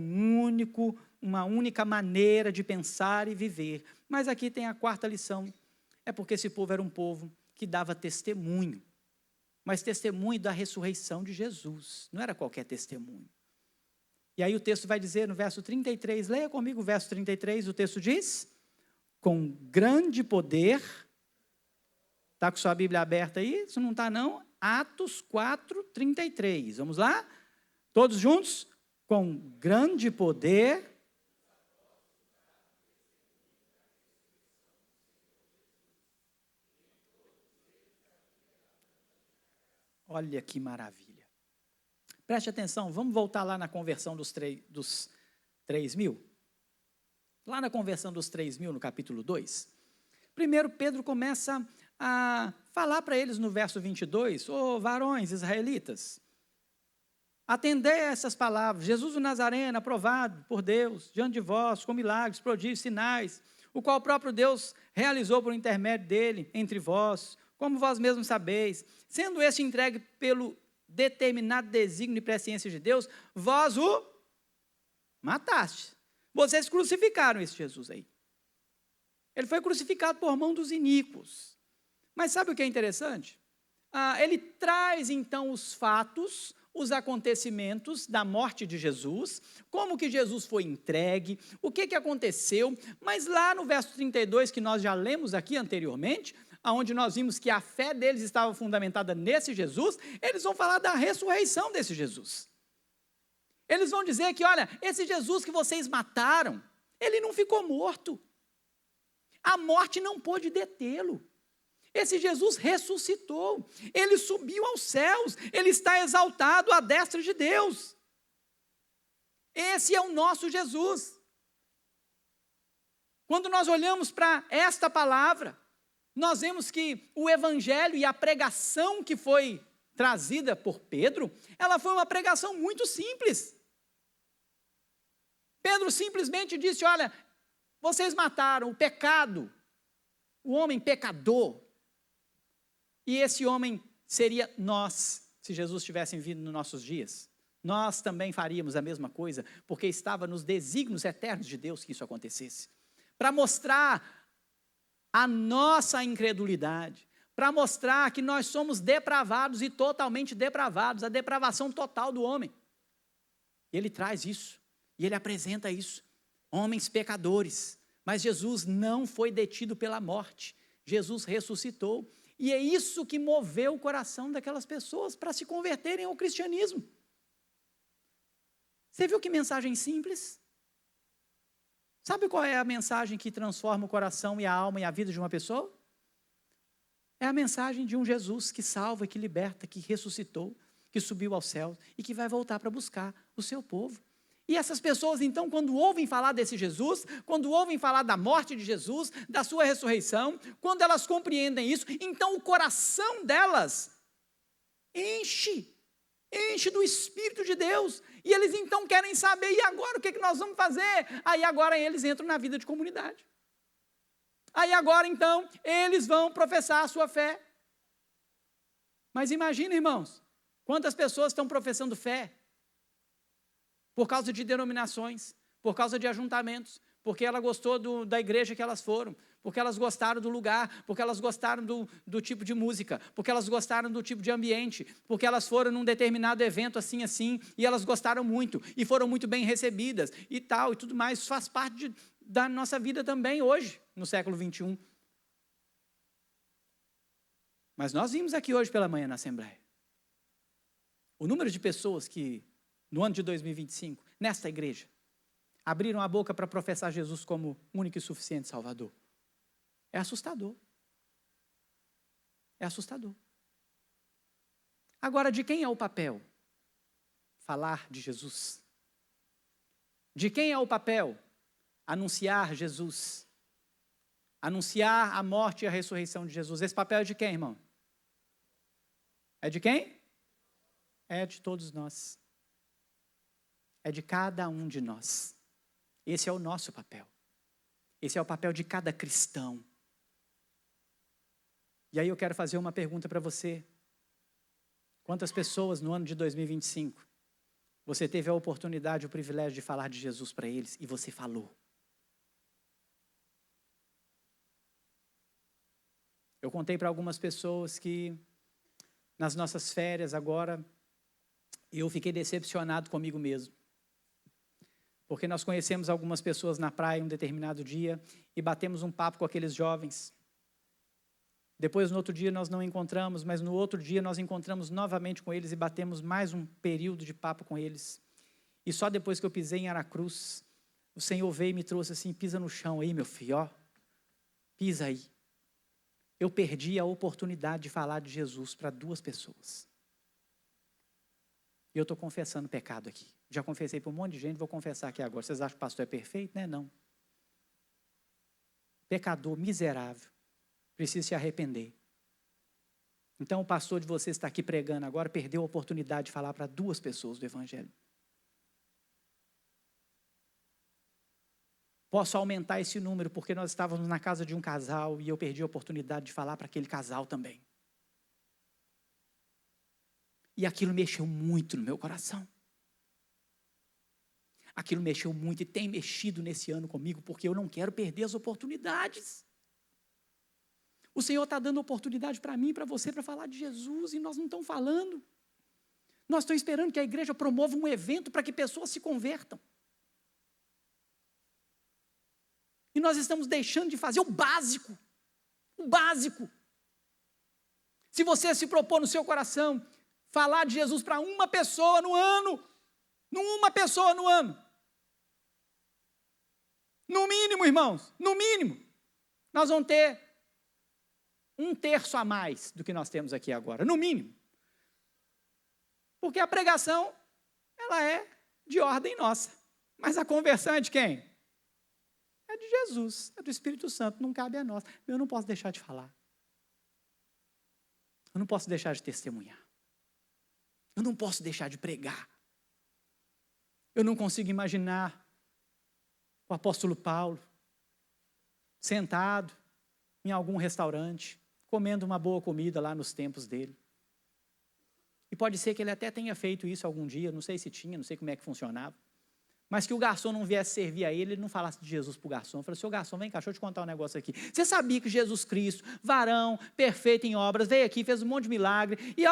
uma única maneira de pensar e viver. Mas aqui tem a quarta lição. É porque esse povo era um povo que dava testemunho. Mas testemunho da ressurreição de Jesus. Não era qualquer testemunho. E aí o texto vai dizer no verso 33, leia comigo o verso 33, o texto diz: com grande poder, está com sua Bíblia aberta aí? Isso não está não? Atos 4, 33, vamos lá? Todos juntos? Com grande poder. Olha que maravilha. Preste atenção, vamos voltar lá na conversão dos 3.000? Lá na conversão dos 3.000, no capítulo 2. Primeiro, Pedro começa a falar para eles no verso 22, ô varões israelitas, atendei a essas palavras, Jesus o Nazareno, aprovado por Deus, diante de vós, com milagres, prodígios, sinais, o qual o próprio Deus realizou por intermédio dele, entre vós, como vós mesmos sabeis, sendo este entregue pelo determinado desígnio e presciência de Deus, vós o mataste. Vocês crucificaram esse Jesus aí. Ele foi crucificado por mão dos iníquos. Mas sabe o que é interessante? Ele traz então os fatos, os acontecimentos da morte de Jesus, como que Jesus foi entregue, o que aconteceu, mas lá no verso 32, que nós já lemos aqui anteriormente, onde nós vimos que a fé deles estava fundamentada nesse Jesus, eles vão falar da ressurreição desse Jesus. Eles vão dizer que, olha, esse Jesus que vocês mataram, ele não ficou morto. A morte não pôde detê-lo. Esse Jesus ressuscitou, ele subiu aos céus, ele está exaltado à destra de Deus. Esse é o nosso Jesus. Quando nós olhamos para esta palavra, nós vemos que o evangelho e a pregação que foi trazida por Pedro, ela foi uma pregação muito simples. Pedro simplesmente disse, olha, vocês mataram o pecado, o homem pecador, e esse homem seria nós, se Jesus tivesse vindo nos nossos dias. Nós também faríamos a mesma coisa, porque estava nos desígnios eternos de Deus que isso acontecesse. Para mostrar a nossa incredulidade, para mostrar que nós somos depravados e totalmente depravados, a depravação total do homem. Ele traz isso, e ele apresenta isso, homens pecadores, mas Jesus não foi detido pela morte, Jesus ressuscitou, e é isso que moveu o coração daquelas pessoas para se converterem ao cristianismo. Você viu que mensagem simples? Sabe qual é a mensagem que transforma o coração e a alma e a vida de uma pessoa? É a mensagem de um Jesus que salva, que liberta, que ressuscitou, que subiu aos céus e que vai voltar para buscar o seu povo. E essas pessoas, então, quando ouvem falar desse Jesus, quando ouvem falar da morte de Jesus, da sua ressurreição, quando elas compreendem isso, então o coração delas enche do Espírito de Deus. E eles então querem saber, e agora o que nós vamos fazer? Aí agora eles entram na vida de comunidade. Aí agora então eles vão professar a sua fé. Mas imagina, irmãos, quantas pessoas estão professando fé por causa de denominações, por causa de ajuntamentos, porque ela gostou da igreja que elas foram, porque elas gostaram do lugar, porque elas gostaram do tipo de música, porque elas gostaram do tipo de ambiente, porque elas foram num determinado evento assim, e elas gostaram muito, e foram muito bem recebidas, e tal, e tudo mais. Isso faz parte da nossa vida também hoje, no século 21. Mas nós vimos aqui hoje pela manhã na Assembleia o número de pessoas que, no ano de 2025, nesta igreja, abriram a boca para professar Jesus como único e suficiente Salvador. É assustador. É assustador. Agora, de quem é o papel? Falar de Jesus. De quem é o papel? Anunciar Jesus. Anunciar a morte e a ressurreição de Jesus. Esse papel é de quem, irmão? É de quem? É de todos nós. É de cada um de nós. Esse é o nosso papel. Esse é o papel de cada cristão. E aí eu quero fazer uma pergunta para você. Quantas pessoas no ano de 2025 você teve a oportunidade, o privilégio de falar de Jesus para eles e você falou? Eu contei para algumas pessoas que nas nossas férias agora eu fiquei decepcionado comigo mesmo. Porque nós conhecemos algumas pessoas na praia um determinado dia e batemos um papo com aqueles jovens. Depois, no outro dia, nós não encontramos, mas no outro dia nós encontramos novamente com eles e batemos mais um período de papo com eles. E só depois que eu pisei em Aracruz, o Senhor veio e me trouxe assim: pisa no chão aí, meu filho, ó, pisa aí. Eu perdi a oportunidade de falar de Jesus para 2 pessoas. E eu estou confessando pecado aqui. Já confessei para um monte de gente, vou confessar aqui agora. Vocês acham que o pastor é perfeito? Né? Não. Pecador miserável. Precisa se arrepender. Então o pastor de vocês está aqui pregando agora, perdeu a oportunidade de falar para 2 pessoas do Evangelho. Posso aumentar esse número porque nós estávamos na casa de um casal e eu perdi a oportunidade de falar para aquele casal também. E aquilo mexeu muito no meu coração. Aquilo mexeu muito e tem mexido nesse ano comigo, porque eu não quero perder as oportunidades. O Senhor está dando oportunidade para mim e para você para falar de Jesus, e nós não estamos falando. Nós estamos esperando que a igreja promova um evento para que pessoas se convertam. E nós estamos deixando de fazer o básico. O básico. Se você se propor no seu coração falar de Jesus para uma pessoa no ano, uma pessoa no ano, no mínimo, irmãos, no mínimo, nós vamos ter 1/3 a mais do que nós temos aqui agora, no mínimo. Porque a pregação, ela é de ordem nossa, mas a conversão é de quem? É de Jesus, é do Espírito Santo, não cabe a nós. Eu não posso deixar de falar. Eu não posso deixar de testemunhar. Eu não posso deixar de pregar. Eu não consigo imaginar o apóstolo Paulo sentado em algum restaurante, comendo uma boa comida lá nos tempos dele. E pode ser que ele até tenha feito isso algum dia, não sei se tinha, não sei como é que funcionava. Mas que o garçom não viesse servir a ele não falasse de Jesus para o garçom. Ele falou: seu garçom, vem cá, deixa eu te contar um negócio aqui. Você sabia que Jesus Cristo, varão, perfeito em obras, veio aqui, fez um monte de milagre, e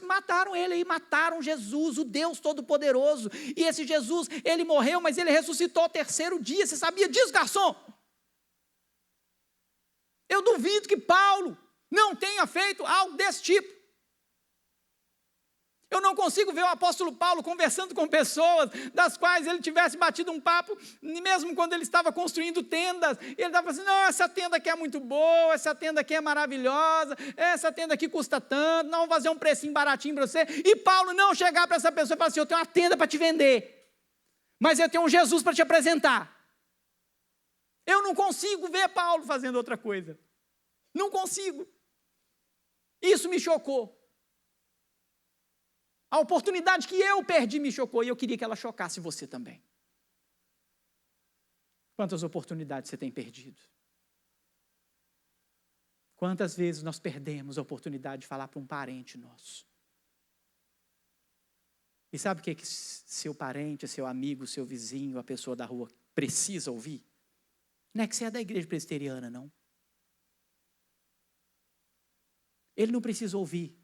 mataram ele aí, mataram Jesus, o Deus Todo-Poderoso. E esse Jesus, ele morreu, mas ele ressuscitou ao 3º dia. Você sabia disso, garçom? Eu duvido que Paulo não tenha feito algo desse tipo. Eu não consigo ver o apóstolo Paulo conversando com pessoas das quais ele tivesse batido um papo, mesmo quando ele estava construindo tendas. Ele estava assim, não, essa tenda aqui é muito boa, essa tenda aqui é maravilhosa, essa tenda aqui custa tanto, não, vou fazer um precinho baratinho para você. E Paulo não chegar para essa pessoa e falar assim, eu tenho uma tenda para te vender, mas eu tenho um Jesus para te apresentar. Eu não consigo ver Paulo fazendo outra coisa. Não consigo. Isso me chocou. A oportunidade que eu perdi me chocou e eu queria que ela chocasse você também. Quantas oportunidades você tem perdido? Quantas vezes nós perdemos a oportunidade de falar para um parente nosso? E sabe o que seu parente, seu amigo, seu vizinho, a pessoa da rua precisa ouvir? Não é que você é da igreja presbiteriana, não. Ele não precisa ouvir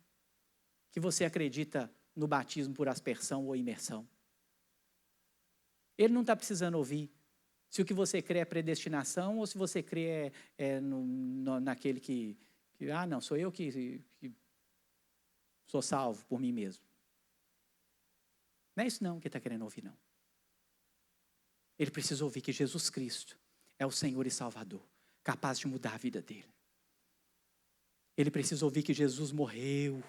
que você acredita no batismo por aspersão ou imersão. Ele não está precisando ouvir se o que você crê é predestinação ou se você crê naquele que não, sou eu que sou salvo por mim mesmo. Não é isso não que ele está querendo ouvir, não. Ele precisa ouvir que Jesus Cristo é o Senhor e Salvador, capaz de mudar a vida dele. Ele precisa ouvir que Jesus morreu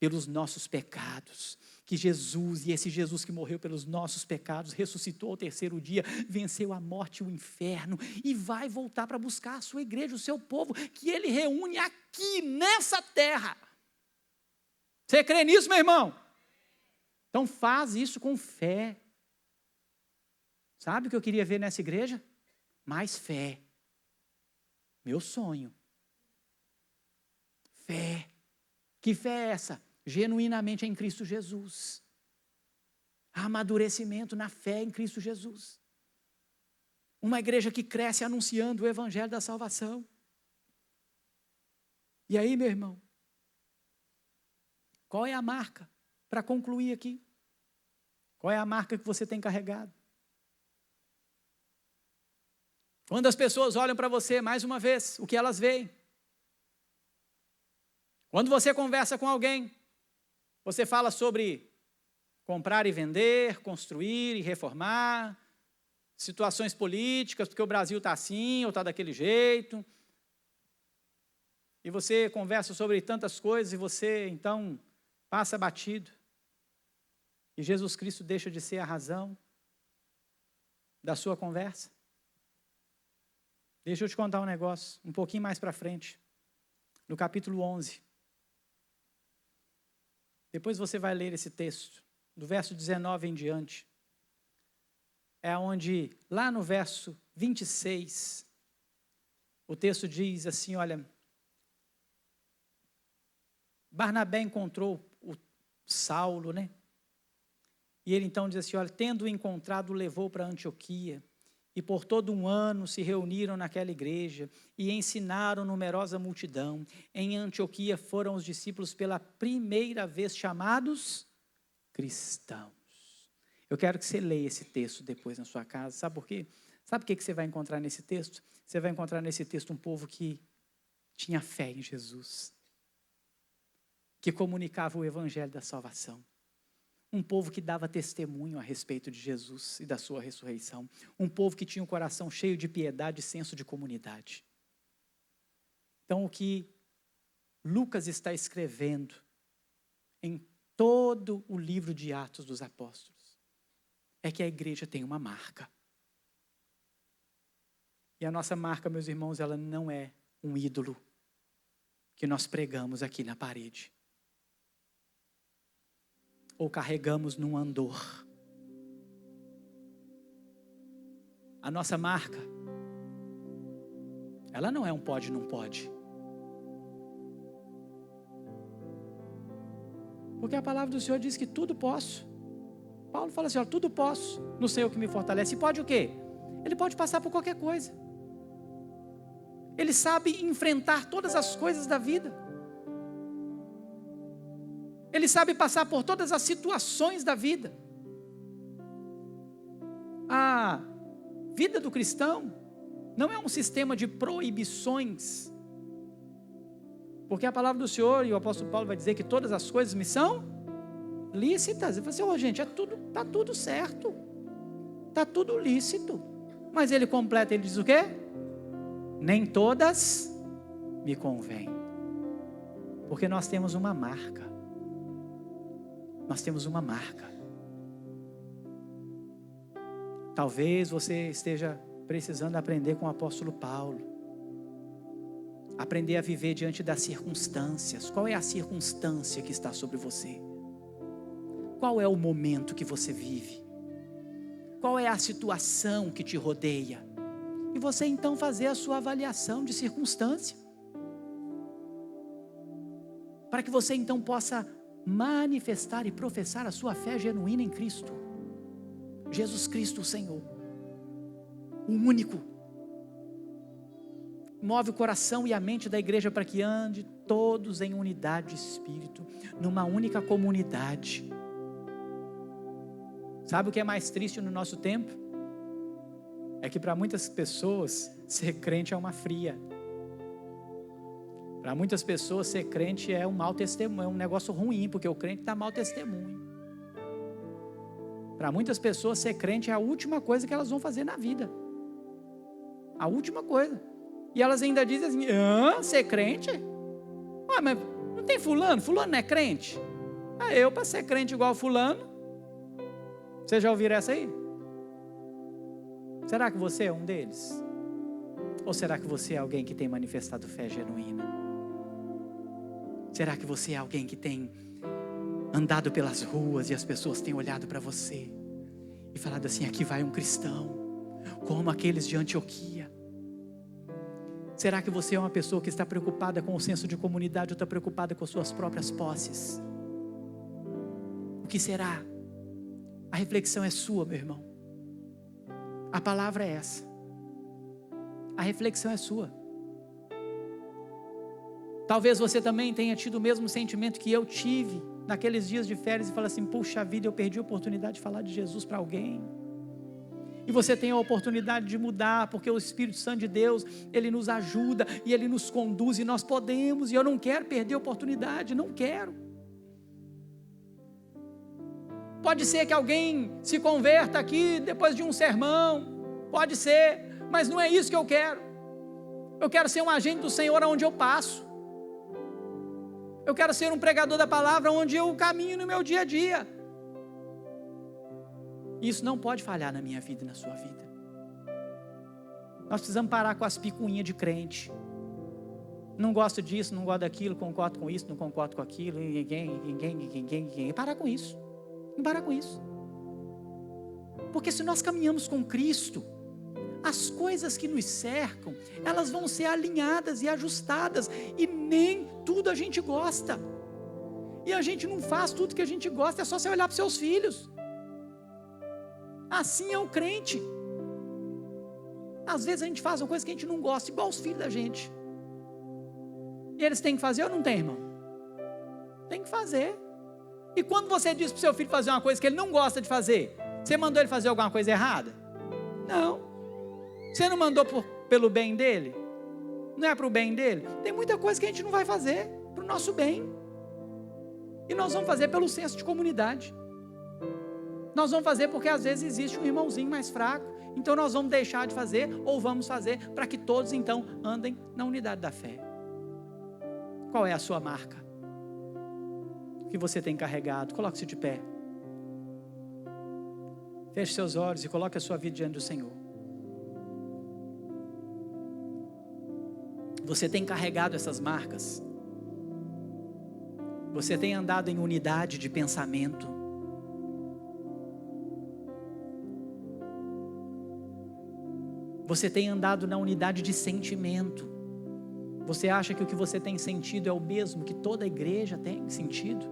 pelos nossos pecados, que Jesus, e esse Jesus que morreu pelos nossos pecados, ressuscitou ao terceiro dia, venceu a morte e o inferno, e vai voltar para buscar a sua igreja, o seu povo, que ele reúne aqui, nessa terra. Você crê nisso, meu irmão? Então faz isso com fé. Sabe o que eu queria ver nessa igreja? Mais fé. Meu sonho. Fé. Que fé é essa? Genuinamente em Cristo Jesus. Amadurecimento na fé em Cristo Jesus. Uma igreja que cresce anunciando o evangelho da salvação. E aí, meu irmão, qual é a marca? Para concluir aqui, qual é a marca que você tem carregado? Quando as pessoas olham para você, mais uma vez, o que elas veem? Quando você conversa com alguém, você fala sobre comprar e vender, construir e reformar, situações políticas, porque o Brasil está assim ou está daquele jeito. E você conversa sobre tantas coisas e você, então, passa batido. E Jesus Cristo deixa de ser a razão da sua conversa. Deixa eu te contar um negócio, um pouquinho mais para frente, no capítulo 11. Depois você vai ler esse texto, do verso 19 em diante. É onde, lá no verso 26, o texto diz assim, olha, Barnabé encontrou o Saulo, né? E ele então diz assim, olha, tendo-o encontrado, o levou para Antioquia. E por todo um ano se reuniram naquela igreja e ensinaram numerosa multidão. Em Antioquia foram os discípulos pela primeira vez chamados cristãos. Eu quero que você leia esse texto depois na sua casa. Sabe por quê? Sabe o que você vai encontrar nesse texto? Você vai encontrar nesse texto um povo que tinha fé em Jesus, que comunicava o evangelho da salvação. Um povo que dava testemunho a respeito de Jesus e da sua ressurreição. Um povo que tinha um coração cheio de piedade e senso de comunidade. Então, o que Lucas está escrevendo em todo o livro de Atos dos Apóstolos é que a igreja tem uma marca. E a nossa marca, meus irmãos, ela não é um ídolo que nós pregamos aqui na parede. Ou carregamos num andor. A nossa marca, ela não é um pode, não pode. Porque a palavra do Senhor diz que tudo posso. Paulo fala assim, ó, tudo posso no Senhor que me fortalece. E pode o quê? Ele pode passar por qualquer coisa. Ele sabe enfrentar todas as coisas da vida. Ele sabe passar por todas as situações da vida. A vida do cristão não é um sistema de proibições. Porque a palavra do Senhor, e o apóstolo Paulo vai dizer que todas as coisas me são lícitas. E você, gente, tá tudo certo. Tá tudo lícito. Mas ele completa, ele diz o quê? Nem todas me convêm. Porque nós temos uma marca. Nós temos uma marca. Talvez você esteja precisando aprender com o apóstolo Paulo. Aprender a viver diante das circunstâncias. Qual é a circunstância que está sobre você? Qual é o momento que você vive? Qual é a situação que te rodeia? E você então fazer a sua avaliação de circunstância. Para que você então possa manifestar e professar a sua fé genuína em Cristo. Jesus Cristo, o Senhor. O único. Move o coração e a mente da igreja para que ande todos em unidade de espírito, numa única comunidade. Sabe o que é mais triste no nosso tempo? É que para muitas pessoas, ser crente é uma fria. Para muitas pessoas, ser crente é um mau testemunho, é um negócio ruim, porque o crente dá mau testemunho. Para muitas pessoas, ser crente é a última coisa que elas vão fazer na vida. A última coisa. E elas ainda dizem assim, ser crente? Mas não tem fulano? Fulano não é crente? Eu para ser crente igual fulano. Vocês já ouviram essa aí? Será que você é um deles? Ou será que você é alguém que tem manifestado fé genuína? Será que você é alguém que tem andado pelas ruas e as pessoas têm olhado para você e falado assim, aqui vai um cristão, como aqueles de Antioquia? Será que você é uma pessoa que está preocupada com o senso de comunidade ou está preocupada com suas próprias posses? O que será? A reflexão é sua, meu irmão. A palavra é essa. A reflexão é sua. Talvez você também tenha tido o mesmo sentimento que eu tive naqueles dias de férias e fala assim, puxa vida, eu perdi a oportunidade de falar de Jesus para alguém. E você tem a oportunidade de mudar, porque o Espírito Santo de Deus, Ele nos ajuda e Ele nos conduz e nós podemos, e eu não quero perder a oportunidade, não quero. Pode ser que alguém se converta aqui depois de um sermão, pode ser, mas não é isso que eu quero. Eu quero ser um agente do Senhor onde eu passo. Eu quero ser um pregador da palavra onde eu caminho no meu dia a dia. Isso não pode falhar na minha vida e na sua vida. Nós precisamos parar com as picuinhas de crente. Não gosto disso, não gosto daquilo, concordo com isso, não concordo com aquilo, ninguém. Parar com isso. Parar com isso. Porque se nós caminhamos com Cristo, as coisas que nos cercam, elas vão ser alinhadas e ajustadas, e nem tudo a gente gosta. E a gente não faz tudo que a gente gosta, é só você olhar para os seus filhos. Assim é o crente. Às vezes a gente faz uma coisa que a gente não gosta, igual os filhos da gente. E eles têm que fazer ou não tem, irmão? Tem que fazer. E quando você diz para o seu filho fazer uma coisa que ele não gosta de fazer, você mandou ele fazer alguma coisa errada? Não. Você não mandou pelo bem dele? Não é para o bem dele? Tem muita coisa que a gente não vai fazer para o nosso bem. E nós vamos fazer pelo senso de comunidade. Nós vamos fazer porque às vezes existe um irmãozinho mais fraco. Então nós vamos deixar de fazer ou vamos fazer para que todos então andem na unidade da fé. Qual é a sua marca? O que você tem carregado? Coloque-se de pé. Feche seus olhos e coloque a sua vida diante do Senhor. Você tem carregado essas marcas? Você tem andado em unidade de pensamento? Você tem andado na unidade de sentimento? Você acha que o que você tem sentido é o mesmo que toda a igreja tem sentido?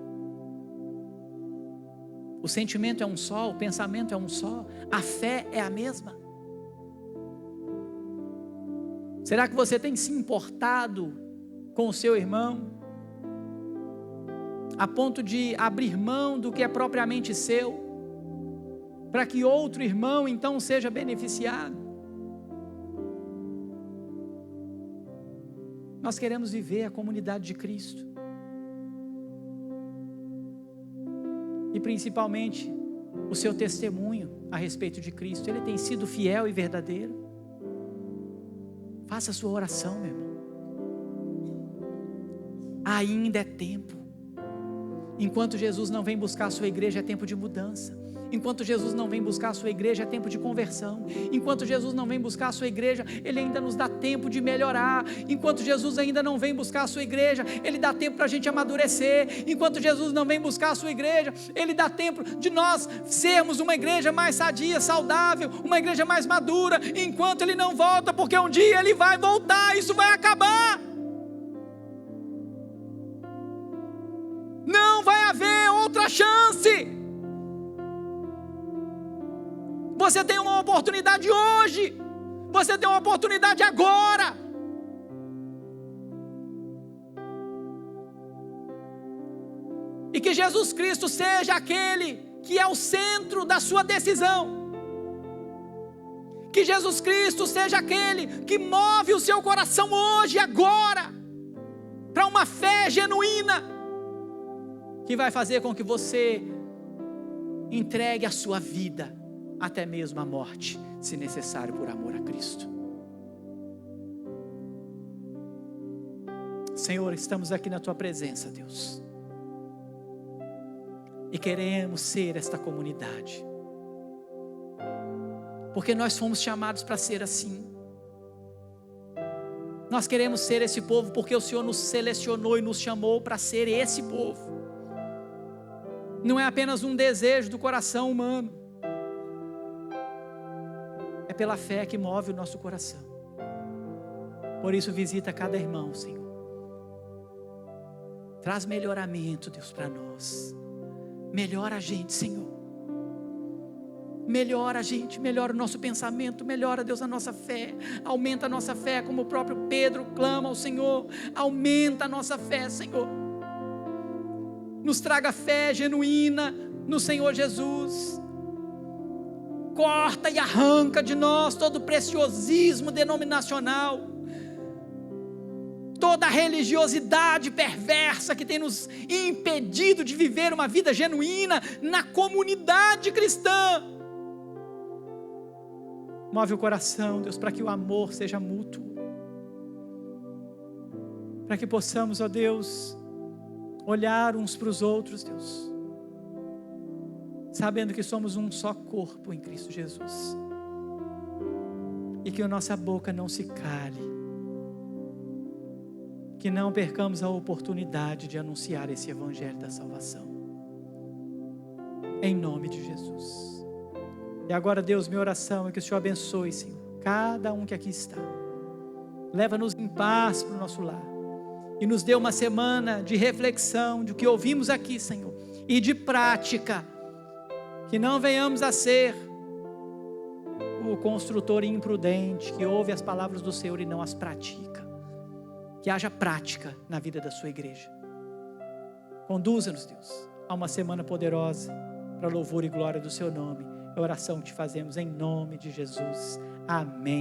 O sentimento é um só, o pensamento é um só, a fé é a mesma? Será que você tem se importado com o seu irmão, a ponto de abrir mão do que é propriamente seu, para que outro irmão então seja beneficiado? Nós queremos viver a comunidade de Cristo. e principalmente o seu testemunho a respeito de Cristo. Ele tem sido fiel e verdadeiro. Faça a sua oração, meu irmão. Ainda é tempo. Enquanto Jesus não vem buscar a sua igreja, é tempo de mudança. Enquanto Jesus não vem buscar a sua igreja, é tempo de conversão. Enquanto Jesus não vem buscar a sua igreja, Ele ainda nos dá tempo de melhorar. Enquanto Jesus ainda não vem buscar a sua igreja, Ele dá tempo para a gente amadurecer. Enquanto Jesus não vem buscar a sua igreja, Ele dá tempo de nós sermos uma igreja mais sadia, saudável, uma igreja mais madura. Enquanto Ele não volta, porque um dia Ele vai voltar, isso vai acabar. Não vai haver outra chance. Você tem uma oportunidade hoje. Você tem uma oportunidade agora. E que Jesus Cristo seja aquele que é o centro da sua decisão. Que Jesus Cristo seja aquele que move o seu coração hoje, agora, para uma fé genuína, que vai fazer com que você entregue a sua vida, até mesmo a morte, se necessário, por amor a Cristo. Senhor, estamos aqui na Tua presença, Deus, e queremos ser esta comunidade, porque nós fomos chamados para ser assim. Nós queremos ser esse povo, porque o Senhor nos selecionou e nos chamou para ser esse povo. Não é apenas um desejo do coração humano, é pela fé que move o nosso coração. Por isso visita cada irmão, Senhor. Traz melhoramento, Deus, para nós. Melhora a gente, Senhor. Melhora a gente, melhora o nosso pensamento, melhora, Deus, a nossa fé. Aumenta a nossa fé, como o próprio Pedro clama ao Senhor. Aumenta a nossa fé, Senhor. Nos traga fé genuína no Senhor Jesus. Corta e arranca de nós todo o preciosismo denominacional, toda a religiosidade perversa que tem nos impedido de viver uma vida genuína na comunidade cristã. Move o coração, Deus, para que o amor seja mútuo, para que possamos, ó Deus, olhar uns para os outros, Deus, sabendo que somos um só corpo em Cristo Jesus, e que a nossa boca não se cale, que não percamos a oportunidade de anunciar esse evangelho da salvação, em nome de Jesus. E agora, Deus, minha oração é que o Senhor abençoe, Senhor, cada um que aqui está. Leva-nos em paz para o nosso lar, e nos dê uma semana de reflexão do que ouvimos aqui, Senhor, e de prática, que não venhamos a ser o construtor imprudente, que ouve as palavras do Senhor e não as pratica. Que haja prática na vida da sua igreja. Conduza-nos, Deus, a uma semana poderosa, para louvor e glória do seu nome. É a oração que te fazemos em nome de Jesus. Amém.